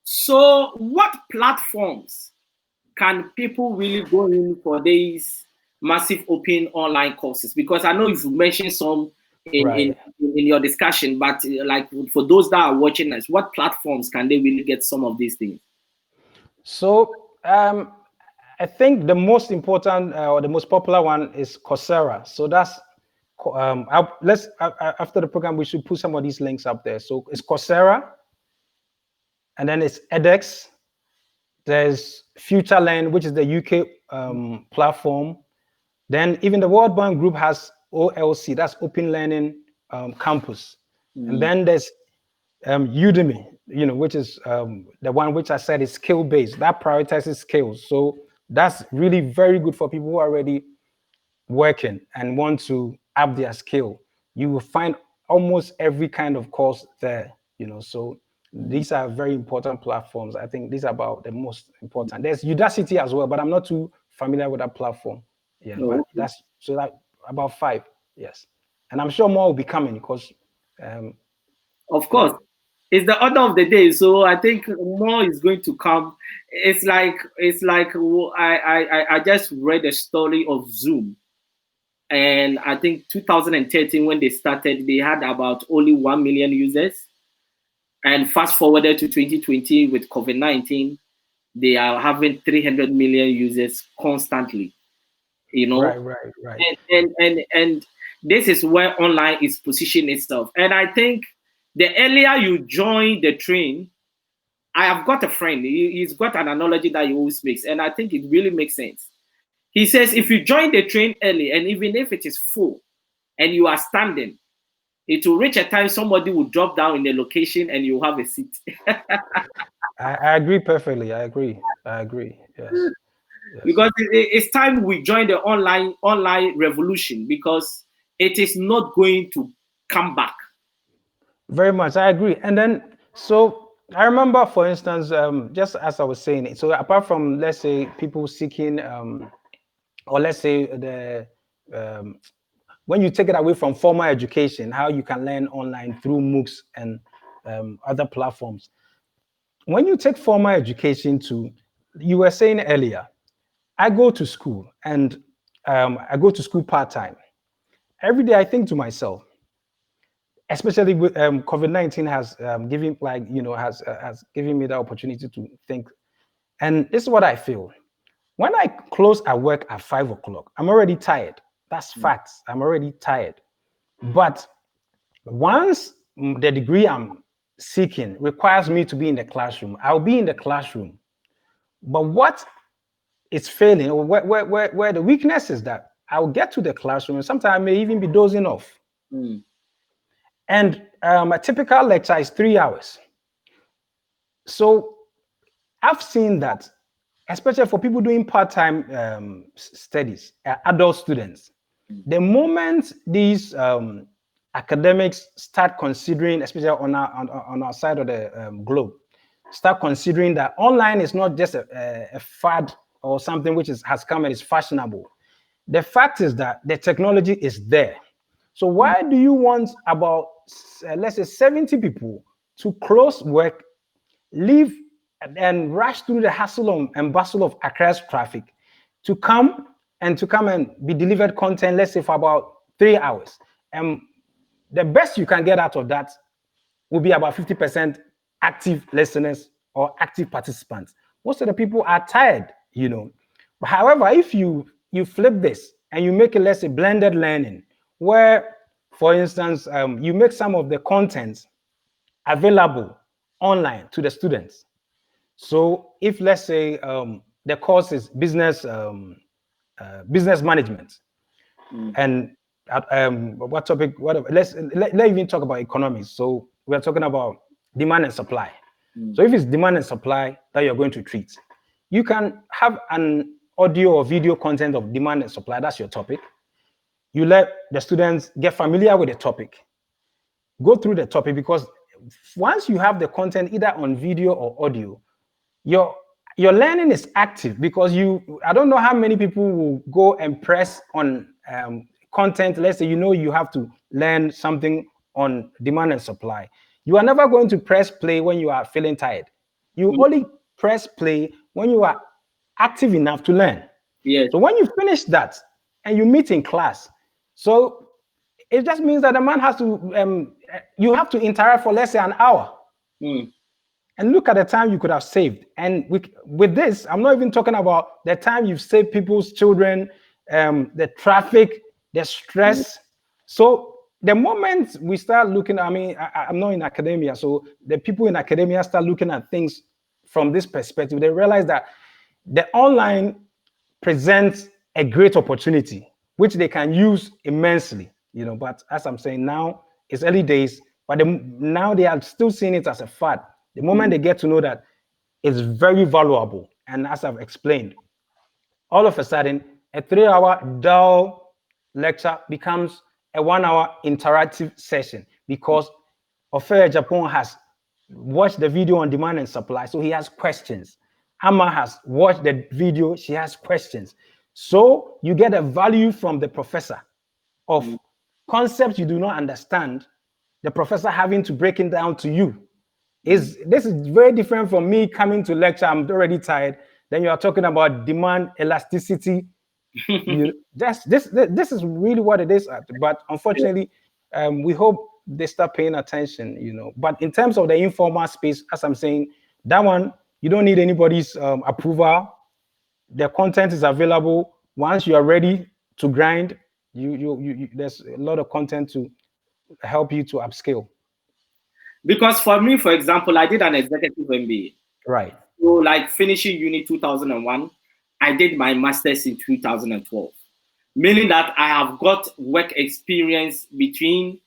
S3: So what platforms can people really go in for these massive open online courses? Because I know you've mentioned some in your discussion, but like for those that are watching us, what platforms can they really get some of these things? So
S4: I think the most important or the most popular one is Coursera. So that's after the program we should put some of these links up there. So it's Coursera, and then it's edX. There's FutureLearn, which is the UK platform. Then even the World Bank Group has OLC, that's Open Learning Campus. And then there's Udemy, which is the one which I said is skill-based. That prioritizes skills. So that's really very good for people who are already working and want to up their skill. You will find almost every kind of course there, so these are very important platforms. I think these are about the most important. There's Udacity as well, but I'm not too familiar with that platform. But that's about 5, yes. And I'm sure more will be coming because
S3: of course, it's the order of the day. So I think more is going to come. It's like I just read a story of Zoom. And I think 2013, when they started, they had about only 1 million users. And fast forwarded to 2020 with COVID-19, they are having 300 million users constantly.
S4: Right.
S3: And this is where online is positioning itself. And I think the earlier you join the train, I have got a friend. He's got an analogy that he always makes, and I think it really makes sense. He says if you join the train early, and even if it is full and you are standing, it will reach a time somebody will drop down in the location and you have a seat.
S4: I agree perfectly. I agree. Yes.
S3: Because it's time we join the online revolution, because it is not going to come back.
S4: Very much. I agree. And then, so I remember, for instance, just as I was saying it, so apart from, let's say, people seeking, or let's say when you take it away from formal education, how you can learn online through MOOCs and other platforms. When you take formal education to, you were saying earlier, I go to school and I go to school part-time. Every day I think to myself, especially with COVID-19 has given, like, has given me the opportunity to think. And this is what I feel. When I close at work at 5 o'clock, I'm already tired. That's facts. I'm already tired. But once the degree I'm seeking requires me to be in the classroom, I'll be in the classroom. But what is failing, or where the weakness is, that I'll get to the classroom and sometimes I may even be dozing off. And a typical lecture is 3 hours. So I've seen that, especially for people doing part-time studies, adult students, the moment these academics start considering, especially on our side of the globe, start considering that online is not just a fad or something which has come and is fashionable. The fact is that the technology is there. So why do you want about, let's say, 70 people to close work, leave, and rush through the hustle and bustle of Accra's traffic to come and be delivered content, let's say, for about 3 hours? And the best you can get out of that will be about 50% active listeners or active participants. Most of the people are tired, But however, if you flip this and you make it, let's say, blended learning, where, for instance, you make some of the content available online to the students. So if, let's say, the course is business management, and what topic? Let's even talk about economics. So we're talking about demand and supply. So if it's demand and supply that you're going to treat, you can have an audio or video content of demand and supply. That's your topic. You let the students get familiar with the topic, go through the topic, because once you have the content either on video or audio, your learning is active, because I don't know how many people will go and press on content. Let's say you have to learn something on demand and supply. You are never going to press play when you are feeling tired. You only press play when you are active enough to learn.
S3: Yes.
S4: So when you finish that and you meet in class, so it just means that the man has to, you have to interact for, let's say, an hour. And look at the time you could have saved. And with this, I'm not even talking about the time you've saved people's children, the traffic, the stress. So the moment we start looking, I'm not in academia, so the people in academia start looking at things from this perspective, they realize that the online presents a great opportunity, which they can use immensely, But as I'm saying, now it's early days, but now they are still seeing it as a fad. The moment they get to know that it's very valuable, and as I've explained, all of a sudden, a 3-hour dull lecture becomes a 1-hour interactive session, because Offei Agyepong has watched the video on demand and supply, so he has questions. Amma has watched the video, she has questions. So you get a value from the professor of concepts you do not understand, the professor having to break it down to you. This is very different from me coming to lecture, I'm already tired. Then you are talking about demand elasticity. This is really what it is. But unfortunately, we hope they start paying attention, But in terms of the informal space, as I'm saying, that one, you don't need anybody's approval. The content is available. Once you are ready to grind, there's a lot of content to help you to upscale.
S3: Because for me, for example, I did an executive MBA.
S4: Right.
S3: So like finishing uni 2001, I did my master's in 2012, meaning that I have got work experience between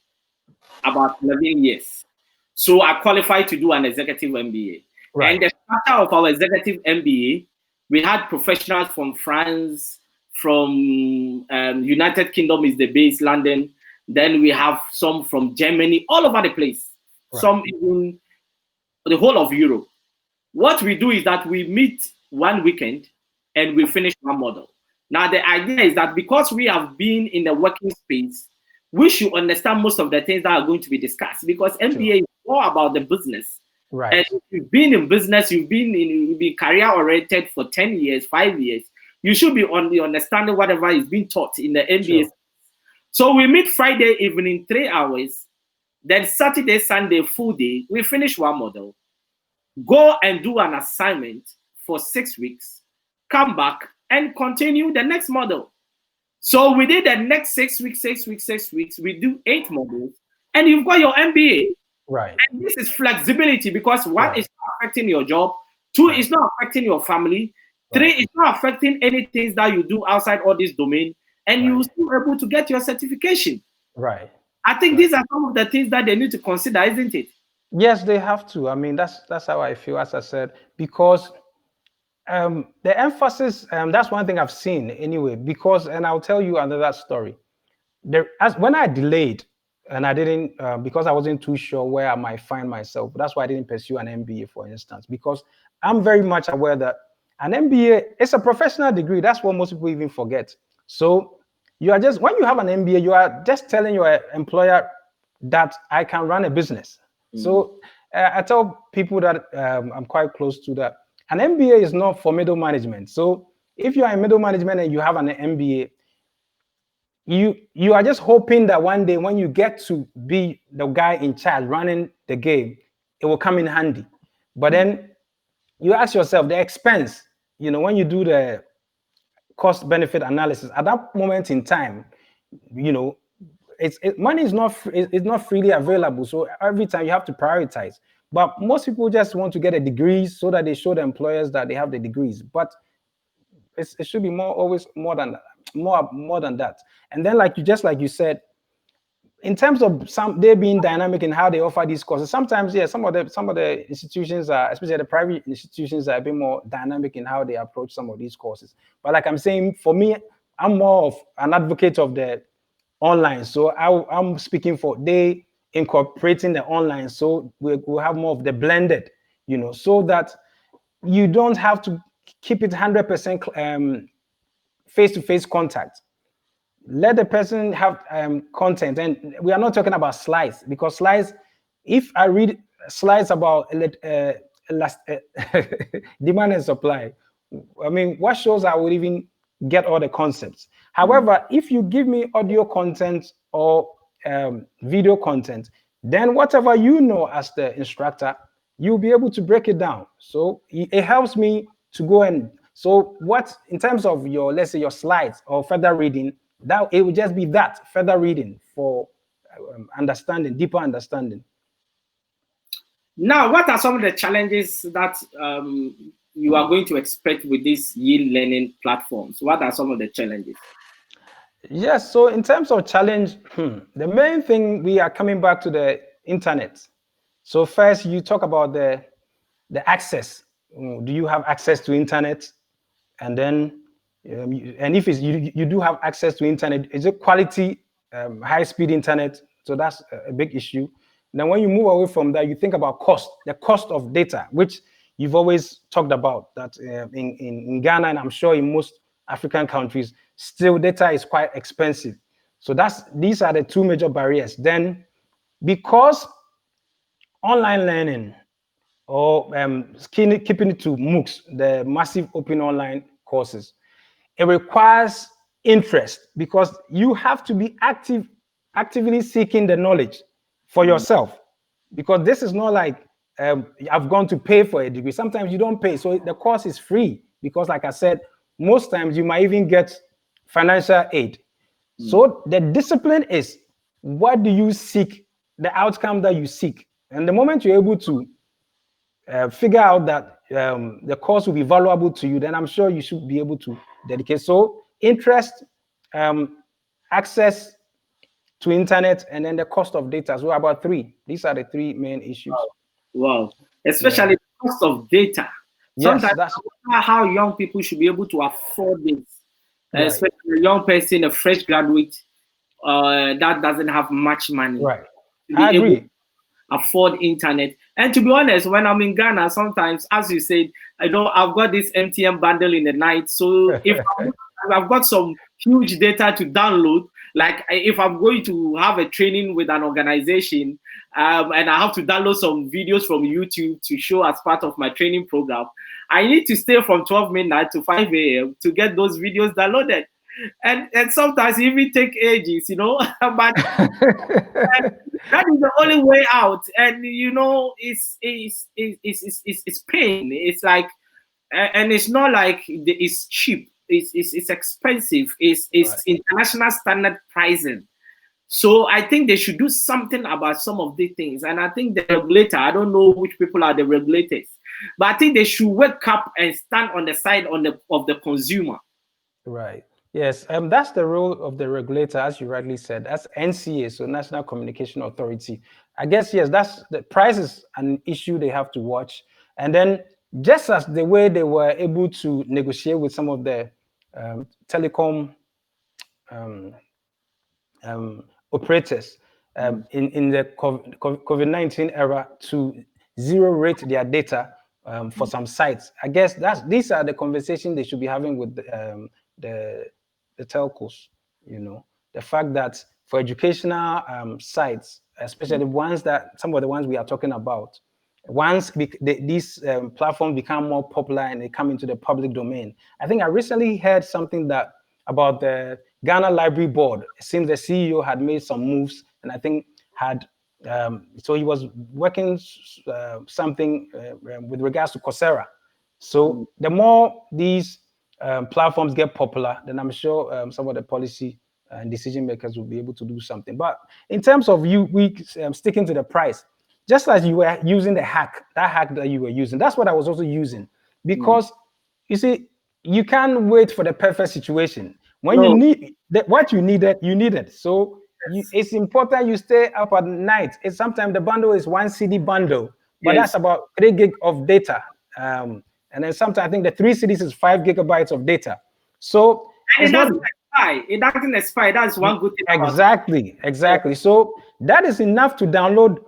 S3: about 11 years. So I qualified to do an executive MBA.
S4: Right.
S3: And the starter of our executive MBA, we had professionals from France, from United Kingdom is the base, London. Then we have some from Germany, all over the place.
S4: Right.
S3: Some even the whole of Europe. What we do is that we meet one weekend and we finish one model. Now, the idea is that because we have been in the working space, we should understand most of the things that are going to be discussed, because MBA is more about the business.
S4: Right.
S3: And if you've been in business, you've been career oriented for 10 years, 5 years, you should be on the understanding whatever is being taught in the MBA.
S4: Sure.
S3: So we meet Friday evening, 3 hours, then Saturday, Sunday, full day, we finish one model, go and do an assignment for 6 weeks, come back and continue the next model. So we did the next 6 weeks, we do 8 models, and you've got your MBA.
S4: Right.
S3: And this is flexibility, because one is not affecting your job, 2 is not affecting your family, 3 is not affecting anything that you do outside all this domain, and you're still able to get your certification.
S4: Right.
S3: I think these are some of the things that they need to consider, isn't it?
S4: Yes, they have to. I mean, that's how I feel, as I said, because the emphasis, that's one thing I've seen anyway, because, and I'll tell you another story. When I delayed, and I didn't, because I wasn't too sure where I might find myself, that's why I didn't pursue an MBA, for instance, because I'm very much aware that an MBA is a professional degree. That's what most people even forget. So you are just, when you have an MBA, you are just telling your employer that I can run a business. So I tell people that I'm quite close to that. An MBA is not for middle management. So if you are in middle management and you have an MBA, you are just hoping that one day when you get to be the guy in charge running the game, it will come in handy. But then you ask yourself the expense, when you do the cost benefit analysis at that moment in time, money is not freely available. So every time you have to prioritize. But most people just want to get a degree so that they show the employers that they have the degrees. But it should be always more than that. And then like you said, in terms of they being dynamic in how they offer these courses, sometimes some of the institutions are, especially the private institutions, are a bit more dynamic in how they approach some of these courses. But like I'm saying, for me, I'm more of an advocate of the online. So I'm speaking for they incorporating the online, so we'll have more of the blended, so that you don't have to keep it 100% face-to-face contact. Let the person have content, and we are not talking about slides, because slides, if I read slides about demand and supply, I mean, what shows I would even get all the concepts? However, if you give me audio content or video content, then whatever as the instructor, you'll be able to break it down. So it helps me to go and, so what, in terms of your, let's say your slides or further reading, that it will just be that further reading for understanding, deeper understanding.
S3: Now, what are some of the challenges that you are going to expect with these e-learning platforms? What are some of the challenges?
S4: Yes, so in terms of challenge, the main thing, we are coming back to the internet. So first, you talk about the access. Do you have access to internet? And then, and if you do have access to internet, is it quality, high-speed internet? So that's a big issue. Then when you move away from that, you think about cost, the cost of data, which you've always talked about, that in Ghana, and I'm sure in most African countries, still data is quite expensive. So these are the two major barriers. Then, because online learning, or keeping it to MOOCs, the massive open online courses, it requires interest, because you have to be actively seeking the knowledge for yourself, because this is not like I've gone to pay for a degree. Sometimes you don't pay, so the course is free, because like I said, most times you might even get financial aid. So the discipline is, what do you seek, the outcome that you seek. And the moment you're able to figure out that the course will be valuable to you, then I'm sure you should be able to dedicate. So interest, access to internet, and then the cost of data. So about three. These are the three main issues.
S3: Wow. Especially the cost of data.
S4: Yes,
S3: Sometimes
S4: that's
S3: I wonder how young people should be able to afford this.
S4: right.
S3: Especially a young person, a fresh graduate that doesn't have much money.
S4: Right.
S3: To be
S4: I
S3: able
S4: agree.
S3: to afford internet. And to be honest, when I'm in Ghana, sometimes, as you said, I've got this MTN bundle in the night. So if I've got some huge data to download, like if I'm going to have a training with an organization, and I have to download some videos from YouTube to show as part of my training program, I need to stay from 12 midnight to 5 a.m. to get those videos downloaded. And sometimes it even take ages, but that is the only way out. And it's pain. It's like, and it's not like it's cheap. It's expensive. It's
S4: Right.
S3: international standard pricing. So I think they should do something about some of these things. And I think the regulator, I don't know which people are the regulators, but I think they should wake up and stand on the side of the consumer.
S4: Right. Yes, that's the role of the regulator, as you rightly said. That's NCA, so National Communication Authority. I guess, yes, that's the price is an issue they have to watch. And then just as the way they were able to negotiate with some of the telecom operators in the COVID-19 era to zero rate their data for some sites. I guess these are the conversations they should be having with the telcos. The fact that for educational sites, especially some of the ones we are talking about, once these platforms become more popular and they come into the public domain. I think I recently heard something about the Ghana Library Board. It seems the CEO had made some moves, and I think so he was working something with regards to Coursera. So the more these platforms get popular, then I'm sure some of the policy and decision makers will be able to do something. But in terms of sticking to the price, just as you were using that hack that you were using, that's what I was also using. Because you see, you can't wait for the perfect situation. When you need what you needed. So it's important you stay up at night. Sometimes the bundle is 1 CD bundle, but that's about 3 gig of data. And then sometimes I think the 3 CDs is 5 gigabytes of data. So
S3: and it doesn't expire. It doesn't expire. That's one good thing.
S4: Exactly. So that is enough to download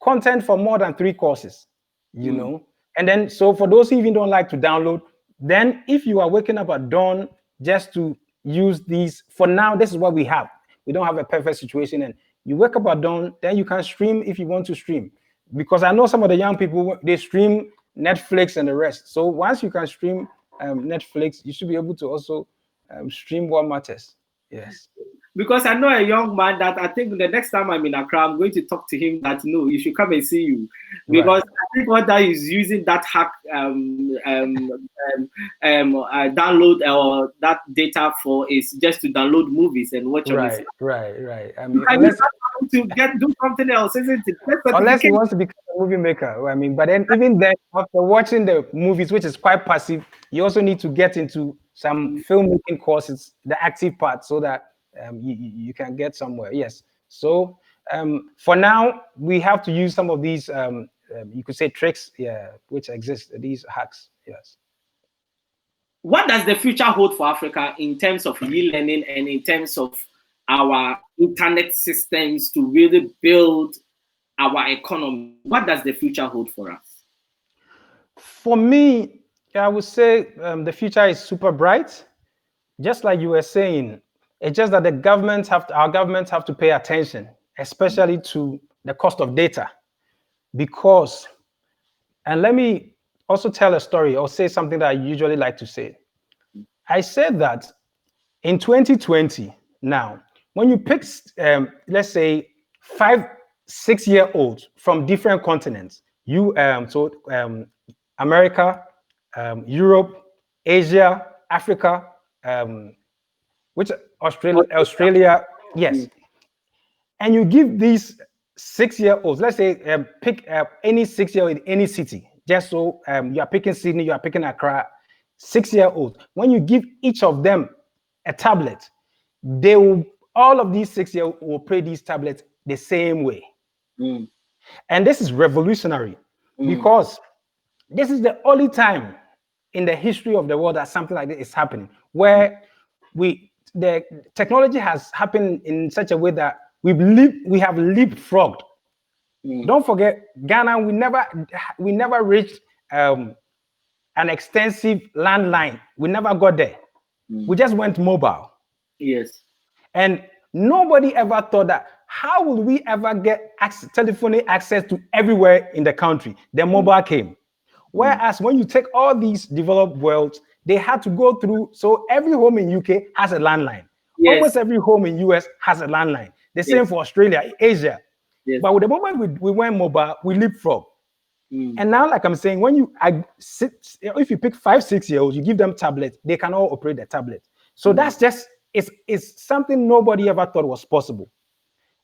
S4: content for more than 3 courses, And then, so for those who even don't like to download, then if you are waking up at dawn just to use these, for now, this is what we have. We don't have a perfect situation. And you wake up at dawn, then you can stream if you want to stream. Because I know some of the young people, they stream Netflix and the rest. So once you can stream Netflix, you should be able to also stream what matters. Yes.
S3: Because I know a young man that I think the next time I'm in Accra, I'm going to talk to him that no, you should come and see you. Because I think what that is using that hack download or that data for is just to download movies and watch on it.
S4: Right. I mean,
S3: unless to do something else, isn't it?
S4: Unless he wants to become a movie maker. I mean, but then even then, after watching the movies, which is quite passive, you also need to get into some filmmaking courses, the active part, so that you can get somewhere. Yes. So for now, we have to use some of these, you could say, tricks, which exist, these hacks. Yes.
S3: What does the future hold for Africa in terms of e-learning and in terms of our internet systems to really build our economy? What does the future hold for us?
S4: For me, I would say the future is super bright. Just like you were saying, it's just that our governments have to pay attention, especially to the cost of data. Because, and let me also tell a story or say something that I usually like to say. I said that in 2020, now, when you pick, let's say, 5-6-year-olds from different continents, America, Europe, Asia, Africa, which Australia, yes. And you give these 6-year-olds, let's say, pick any 6-year-old in any city, just so you are picking Sydney, you are picking Accra, 6-year-olds. When you give each of them a tablet, they will, all of these 6-year-olds will play these tablets the same way. And this is revolutionary because this is the only time in the history of the world that something like this is happening, where the technology has happened in such a way that we have leapfrogged. Don't forget, Ghana, we never reached an extensive landline. We never got there. We just went mobile.
S3: Yes.
S4: And nobody ever thought that, how will we ever get telephonic access to everywhere in the country? The mobile came. Whereas when you take all these developed worlds, they had to go through, so every home in UK has a landline.
S3: Yes.
S4: Almost every home in US has a landline. The same for Australia, Asia.
S3: Yes.
S4: But with the moment we went mobile, we leapfrog. And now, like I'm saying, when if you pick 5-6-year-olds, you give them tablets, they can all operate the tablet. So that's just, it's something nobody ever thought was possible.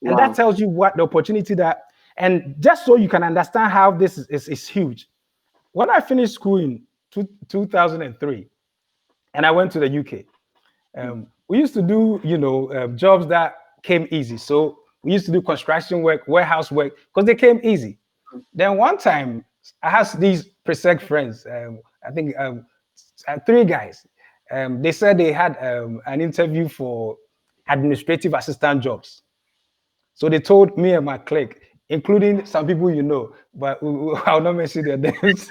S4: And that tells you what the opportunity that, and just so you can understand how this is huge. When I finished school in 2003, and I went to the UK, we used to do, jobs that came easy. So we used to do construction work, warehouse work, because they came easy. Then one time, I had these Presec friends, I think 3 guys. They said they had an interview for administrative assistant jobs. So they told me and my clique, including some people you know, but I'll not mention their names.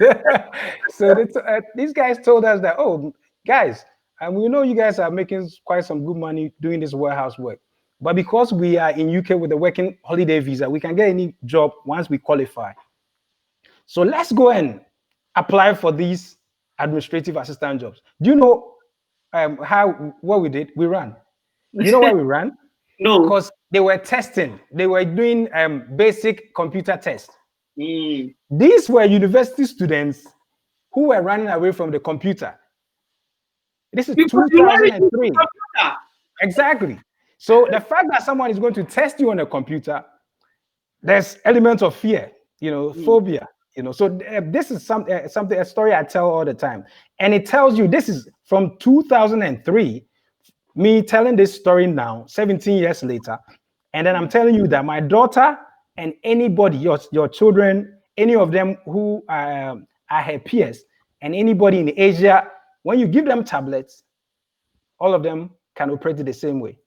S4: So these guys told us that, oh, guys, we know you guys are making quite some good money doing this warehouse work. But because we are in UK with a working holiday visa, we can get any job once we qualify. So let's go and apply for these administrative assistant jobs. Do you know what we did? We ran. You know why we ran?
S3: No.
S4: Because they were testing. They were doing basic computer tests. These were university students who were running away from the computer. This is 2003. Exactly. So the fact that someone is going to test you on a computer, there's elements of fear, phobia, So this is a story I tell all the time. And it tells you this is from 2003, me telling this story now, 17 years later. And then I'm telling you that my daughter and anybody, your children, any of them who are her peers, and anybody in Asia, when you give them tablets, all of them can operate it the same way.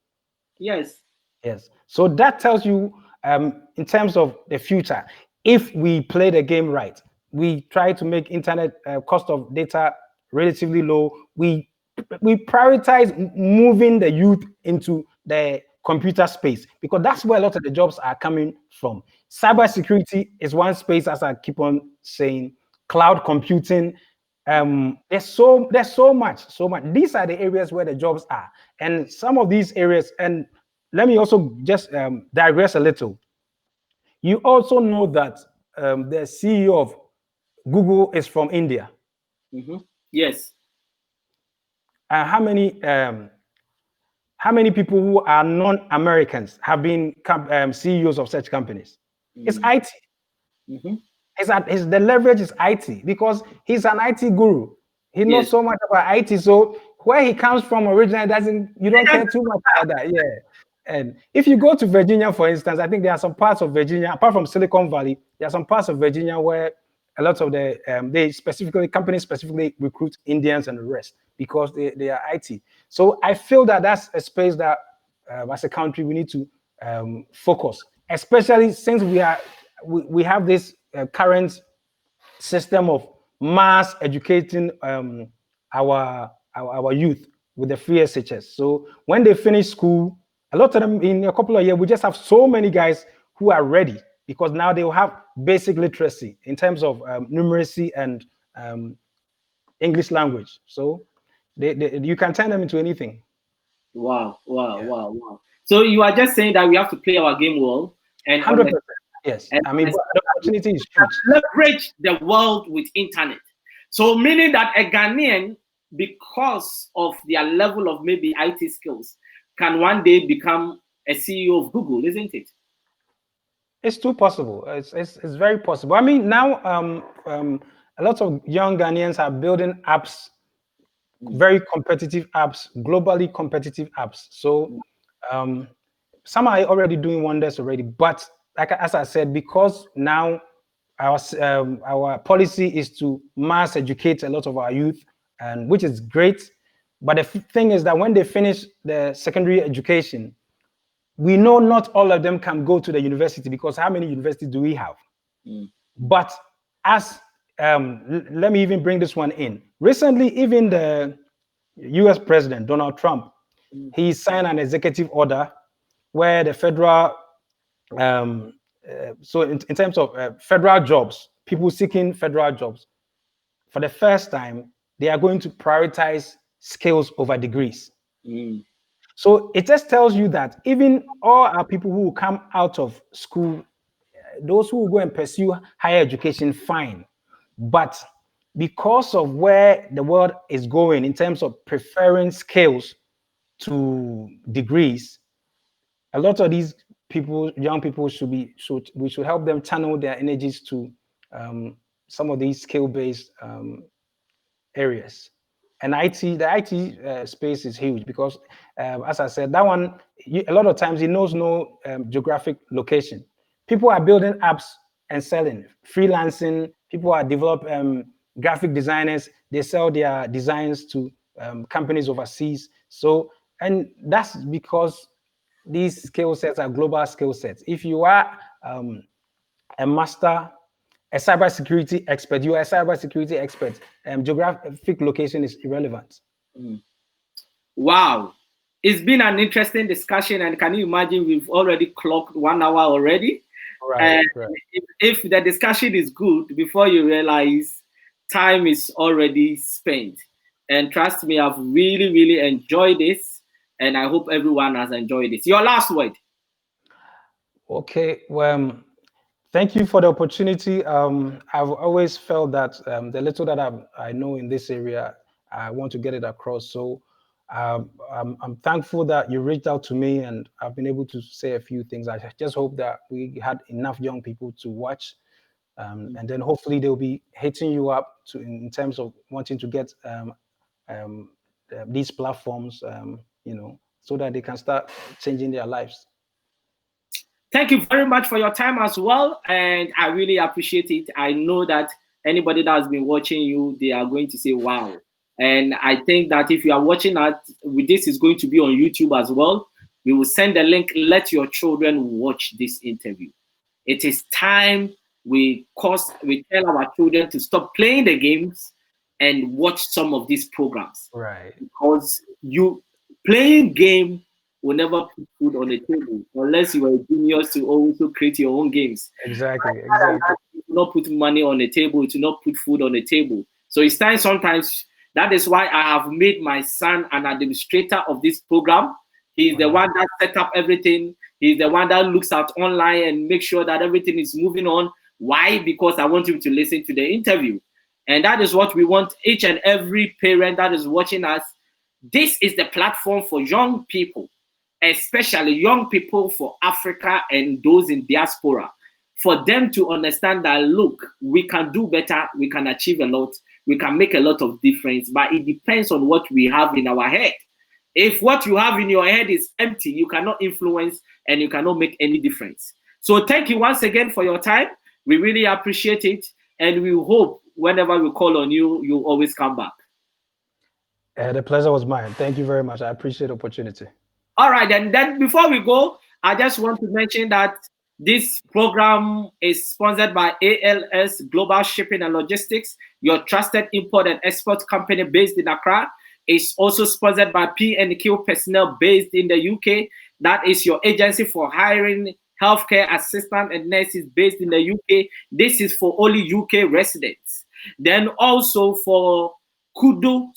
S3: Yes.
S4: Yes. So that tells you, in terms of the future, if we play the game right, we try to make internet cost of data relatively low. We prioritize moving the youth into the computer space, because that's where a lot of the jobs are coming from. Cybersecurity is one space, as I keep on saying. Cloud computing. There's so much. These are the areas where the jobs are, and some of these areas. And let me also just digress a little. You also know that the CEO of Google is from India.
S3: Yes.
S4: How many people who are non-Americans have been CEOs of such companies? It's IT. The leverage is IT, because he's an IT guru. He knows so much about IT. So where he comes from originally, you don't care too much about that. Yeah. And if you go to Virginia, for instance, I think there are some parts of Virginia, apart from Silicon Valley, there are some parts of Virginia where a lot of the companies specifically recruit Indians and the rest, because they are IT. So I feel that that's a space that as a country we need to focus, especially since we have this current system of mass educating our youth with the free SHS. So when they finish school, a lot of them in a couple of years, we just have so many guys who are ready, because now they will have basic literacy in terms of numeracy and English language. So you can turn them into anything.
S3: Wow. So you are just saying that we have to play our game well, and
S4: 100%. Yes. And the opportunity is huge.
S3: Leverage the world with internet. So meaning that a Ghanaian, because of their level of maybe IT skills, can one day become a CEO of Google, isn't it?
S4: It's too possible. It's very possible. I mean, now a lot of young Ghanaians are building apps, very competitive apps, globally competitive apps. So some are already doing wonders already. But as I said, because now our policy is to mass educate a lot of our youth, and which is great. But the thing is that when they finish the secondary education, we know not all of them can go to the university, because how many universities do we have? But as let me even bring this one in. Recently, even the US President Donald Trump, he signed an executive order where the federal, so in terms of federal jobs, people seeking federal jobs, for the first time, they are going to prioritize skills over degrees. So it just tells you that even all our people who will come out of school, those who will go and pursue higher education, fine. But because of where the world is going in terms of preferring skills to degrees, a lot of these people, young people, we should help them channel their energies to some of these skill-based areas. And the IT space is huge, because, as I said, that one, a lot of times it knows no geographic location. People are building apps and selling, freelancing. People are developing graphic designers. They sell their designs to companies overseas. So, and that's because these skill sets are global skill sets. If you are a master, a cybersecurity expert, you are a cybersecurity expert, geographic location is irrelevant.
S3: Wow. It's been an interesting discussion, and can you imagine we've already clocked 1 hour already?
S4: Right.
S3: If the discussion is good, before you realize time is already spent. And trust me, I've really, really enjoyed this, and I hope everyone has enjoyed this. Your last word.
S4: Okay, well, thank you for the opportunity. I've always felt that the little that I know in this area, I want to get it across. So I'm thankful that you reached out to me, and I've been able to say a few things. I just hope that we had enough young people to watch, and then hopefully they'll be hitting you up in terms of wanting to get these platforms, so that they can start changing their lives.
S3: Thank you very much for your time as well, and I really appreciate it. I know that anybody that has been watching you, they are going to say, wow. And I think that if you are watching that, this is going to be on YouTube as well. We will send the link. Let your children watch this interview. It is time we tell our children to stop playing the games and watch some of these programs.
S4: Right.
S3: Because playing game will never put food on the table unless you are a genius to also create your own games.
S4: Exactly.
S3: It will not put money on the table. It will not put food on the table. So it's time sometimes. That is why I have made my son an administrator of this program. He's the one that set up everything. He's the one that looks at online and makes sure that everything is moving on. Why? Because I want him to listen to the interview. And that is what we want each and every parent that is watching us. This is the platform for young people, especially young people for Africa and those in diaspora, for them to understand that, look, we can do better, we can achieve a lot, we can make a lot of difference, but it depends on what we have in our head. If what you have in your head is empty, you cannot influence and you cannot make any difference. So thank you once again for your time. We really appreciate it, and we hope whenever we call on you, you always come back.
S4: The pleasure was mine. Thank you very much. I appreciate the opportunity.
S3: All right, and then before we go, I just want to mention that this program is sponsored by ALS Global Shipping and Logistics, your trusted import and export company based in Accra. It's also sponsored by P&Q Personnel based in the UK. That is your agency for hiring healthcare assistants and nurses based in the UK. This is for only UK residents. Then also for Kudu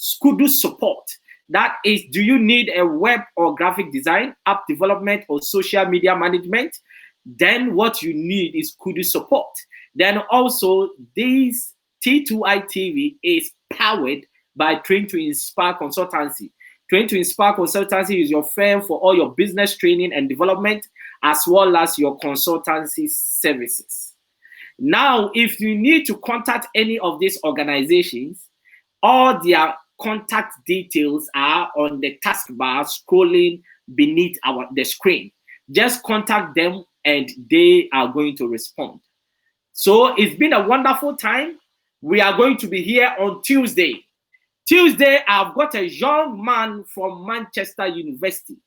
S3: support. That is, do you need a web or graphic design, app development, or social media management? Then what you need is Kudu support. Then also, this T2i TV is powered by Train to Inspire Consultancy. Train to Inspire Consultancy is your firm for all your business training and development, as well as your consultancy services. Now, if you need to contact any of these organizations, all their contact details are on the taskbar scrolling beneath the screen. Just contact them and they are going to respond. So it's been a wonderful time. We are going to be here on Tuesday. Tuesday, I've got a young man from Manchester University.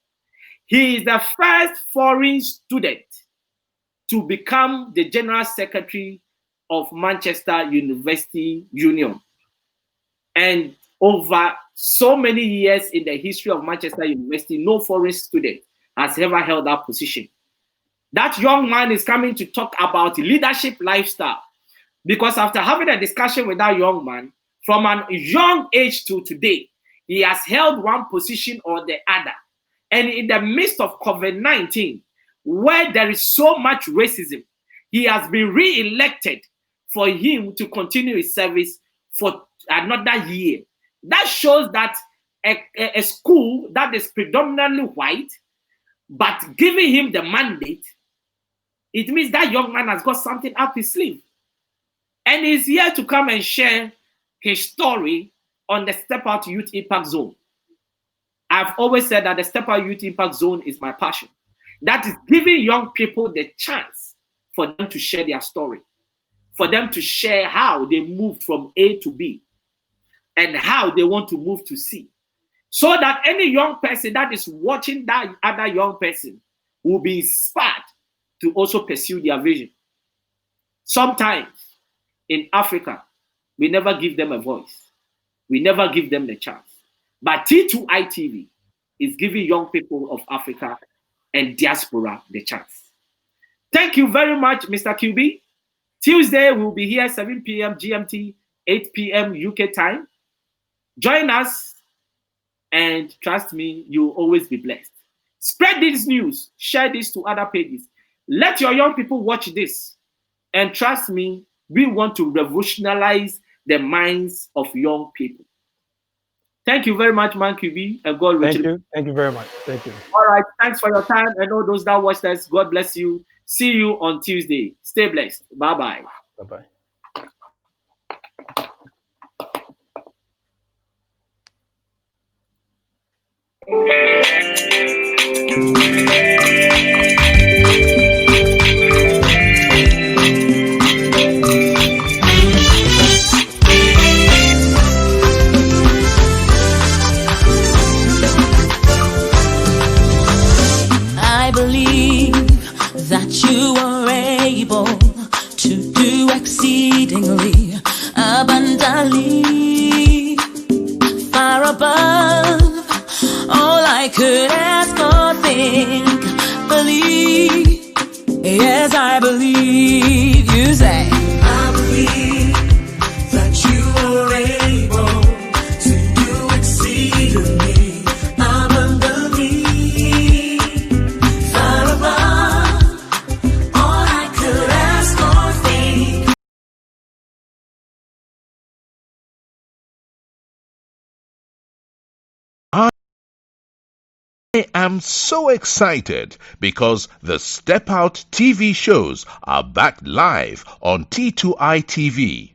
S3: He is the first foreign student to become the General Secretary of Manchester University Union. And over so many years in the history of Manchester University, no foreign student has ever held that position. That young man is coming to talk about leadership lifestyle, because after having a discussion with that young man, from an young age to today, he has held one position or the other. And in the midst of COVID-19, where there is so much racism, he has been re-elected for him to continue his service for another year. That shows that a school that is predominantly white, but giving him the mandate, it means that young man has got something up his sleeve. And he's here to come and share his story on the Step Out Youth Impact Zone. I've always said that the Step Out Youth Impact Zone is my passion. That is giving young people the chance for them to share their story, for them to share how they moved from A to B and how they want to move to C, so that any young person that is watching that other young person will be inspired to also pursue their vision. Sometimes in Africa, we never give them a voice. We never give them the chance. But T2i TV is giving young people of Africa and diaspora the chance. Thank you very much, Mr. QB. Tuesday, we'll be here 7 p.m. GMT, 8 p.m. UK time. Join us, and trust me, you'll always be blessed. Spread this news. Share this to other pages. Let your young people watch this. And trust me, we want to revolutionize the minds of young people. Thank you very much, Man QB, and God
S4: Thank you. Thank you very much. Thank you.
S3: All right. Thanks for your time. And all those that watched us, God bless you. See you on Tuesday. Stay blessed. Bye-bye.
S4: Bye-bye.
S1: I believe that you are able to do exceedingly abundantly, far above all I could ask or think. Believe, yes, I believe. You say, I believe that you are able to do exceedingly abundantly, far above all I could ask or think.
S2: I am so excited because the Step Out TV shows are back live on T2i TV.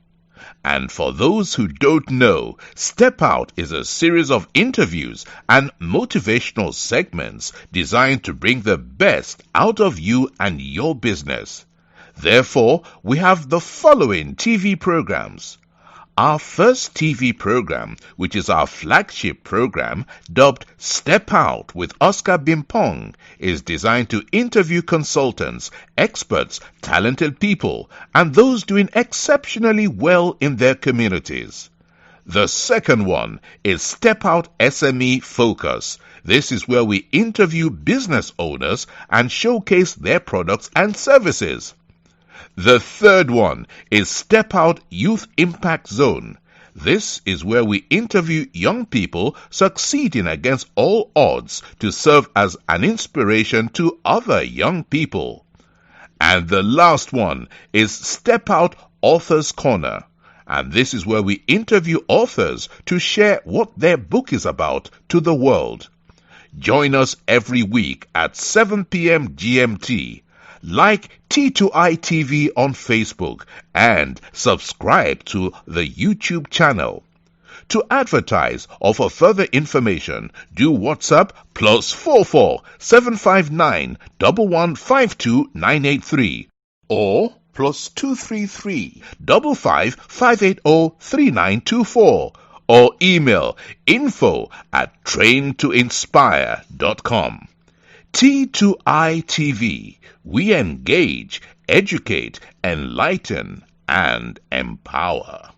S2: And for those who don't know, Step Out is a series of interviews and motivational segments designed to bring the best out of you and your business. Therefore, we have the following TV programs. Our first TV program, which is our flagship program, dubbed Step Out with Oscar Bimpong, is designed to interview consultants, experts, talented people, and those doing exceptionally well in their communities. The second one is Step Out SME Focus. This is where we interview business owners and showcase their products and services. The third one is Step Out Youth Impact Zone. This is where we interview young people succeeding against all odds to serve as an inspiration to other young people. And the last one is Step Out Authors Corner. And this is where we interview authors to share what their book is about to the world. Join us every week at 7 p.m. GMT. like T2i TV on Facebook and subscribe to the YouTube channel. To advertise or for further information, do WhatsApp +44 759 1152 983 or +233 55 580 3924 or email info@traintoinspire.com. T2i TV. We engage, educate, enlighten, and empower.